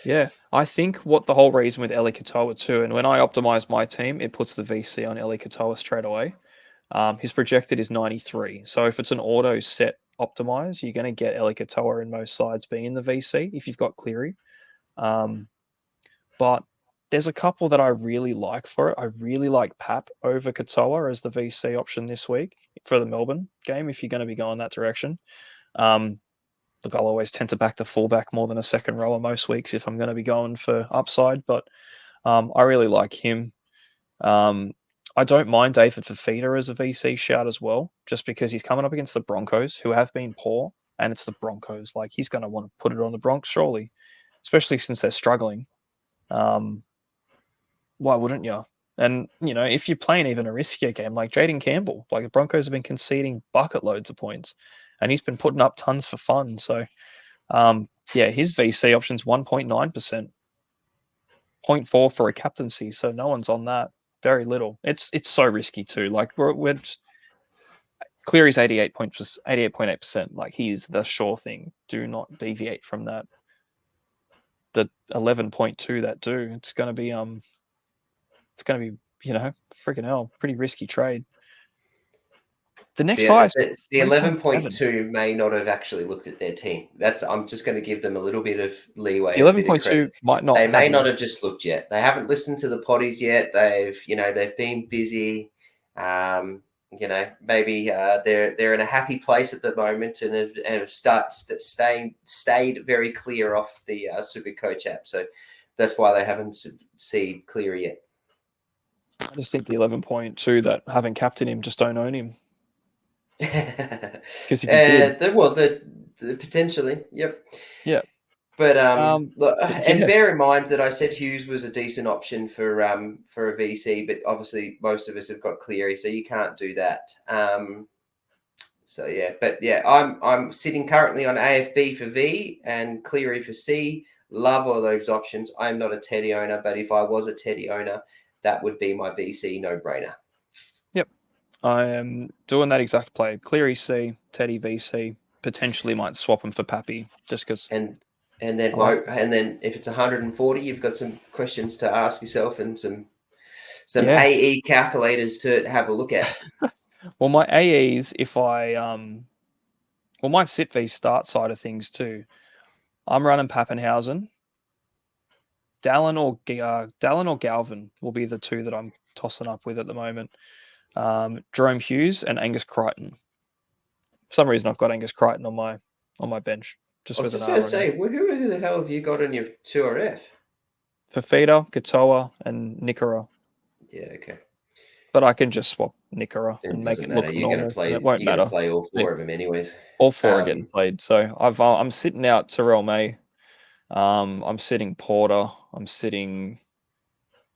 Yeah, I think what the whole reason with Eli Katoa too, and when I optimize my team, it puts the VC on Eli Katoa straight away. His projected is 93. So if it's an auto set optimize, you're going to get Eli Katoa in most sides being in the VC if you've got Cleary. Um, but there's a couple that I really like for it. I really like Pap over Katoa as the VC option this week for the Melbourne game if you're going to be going that direction. Um, Look, I'll always tend to back the fullback more than a second rower most weeks if I'm going to be going for upside, but I really like him. Um, I don't mind David Fafita as a VC shout as well, just because he's coming up against the Broncos, who have been poor, and it's the Broncos. Like he's going to want to put it on the Bronx, surely, especially since they're struggling. Um, why wouldn't you? And if you're playing even a riskier game like Jaden Campbell, like the Broncos have been conceding bucket loads of points, and he's been putting up tons for fun. So yeah, his VC option's 1.9%, zero point 0.4 for a captaincy, so no one's on that. Very little. It's so risky too. Like we're just Cleary's 88.8%. Like he's the sure thing. Do not deviate from that. The 11.2 that do. It's gonna be freaking hell, pretty risky trade. The next highest The 3.7. 11.2 may not have actually looked at their team. I'm just going to give them a little bit of leeway The and a bit of 11.2 credit. might not They may have not looked. have just looked yet. They haven't listened to the potties yet. They've been busy. you know, maybe they're in a happy place at the moment and have stayed very clear off the Supercoach app. So that's why they haven't seen Cleary yet. I just think the 11.2 that haven't captained him just don't own him. Because if you did, the potentially, yep. yeah. But But and yeah, bear in mind that I said Hughes was a decent option for a VC, but obviously most of us have got Cleary, so you can't do that. So yeah, but yeah, I'm sitting currently on AFB for V and Cleary for C. Love all those options. I'm not a Teddy owner, but if I was a Teddy owner, that would be my VC no-brainer. yep. I am doing that exact play. Cleary C, Teddy VC. Potentially might swap him for Pappy just because. And then and then if it's 140, you've got some questions to ask yourself and some Yeah. AE calculators to have a look at. Well, my AEs, if I well, my sit v start side of things too. I'm running Pappenhausen. Dallin or Galvin will be the two that I'm tossing up with at the moment. Jerome Hughes and Angus Crichton. For some reason, I've got Angus Crichton on my bench I just was with an just going R to on him. say, who the hell have you got on your 2RF? Fafita, Katoa, and Nikora. Yeah, okay. But I can just swap Nikora It and make doesn't it matter. look normal, and it won't You're gonna matter. play all four of them anyways. All four are getting played. So I'm sitting out Terrell May. I'm sitting Porter. I'm sitting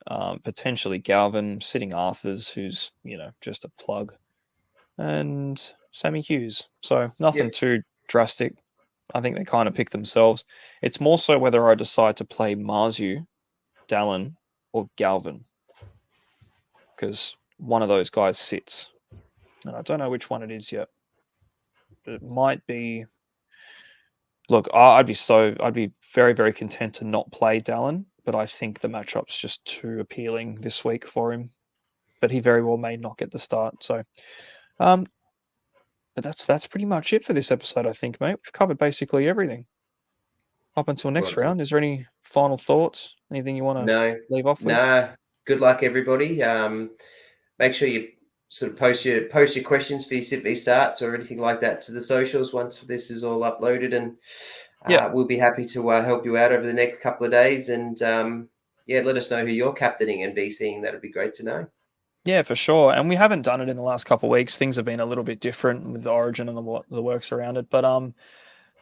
potentially Galvin. Sitting Arthurs, who's just a plug, and Sammy Hughes. So nothing Yep. too drastic. I think they kind of pick themselves. It's more so whether I decide to play Marzu, Dallin, or Galvin, because one of those guys sits, and I don't know which one it is yet. But it might be. Look, I'd be very, very content to not play Dallin, but I think the matchup's just too appealing this week for him. But he very well may not get the start. So, but that's pretty much it for this episode, I think, mate. We've covered basically everything up until next Well, round. Is there any final thoughts? Anything you want to no, leave off with? nah. Good luck, everybody. Make sure you sort of post your questions for your SIP starts or anything like that to the socials once this is all uploaded, and Yeah. we'll be happy to help you out over the next couple of days. And yeah, let us know who you're captaining and VCing. That'd be great to know. Yeah, for sure. And we haven't done it in the last couple of weeks. Things have been a little bit different with the origin and the works around it. But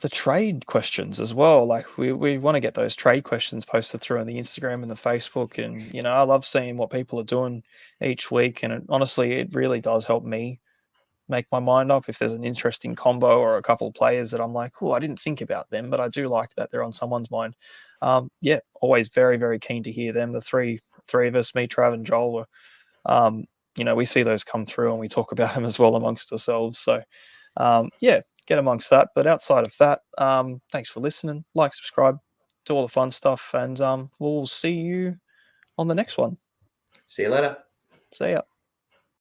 the trade questions as well. Like we want to get those trade questions posted through on the Instagram and the Facebook. And I love seeing what people are doing each week. And honestly, it really does help me make my mind up if there's an interesting combo or a couple of players that I'm like, oh, I didn't think about them, but I do like that they're on someone's mind. Yeah, always very, very keen to hear them. The three of us, me, Trav, and Joel, were we see those come through and we talk about them as well amongst ourselves. So, yeah, get amongst that. But outside of that, thanks for listening. Like, subscribe, do all the fun stuff, and we'll see you on the next one. See you later. See ya.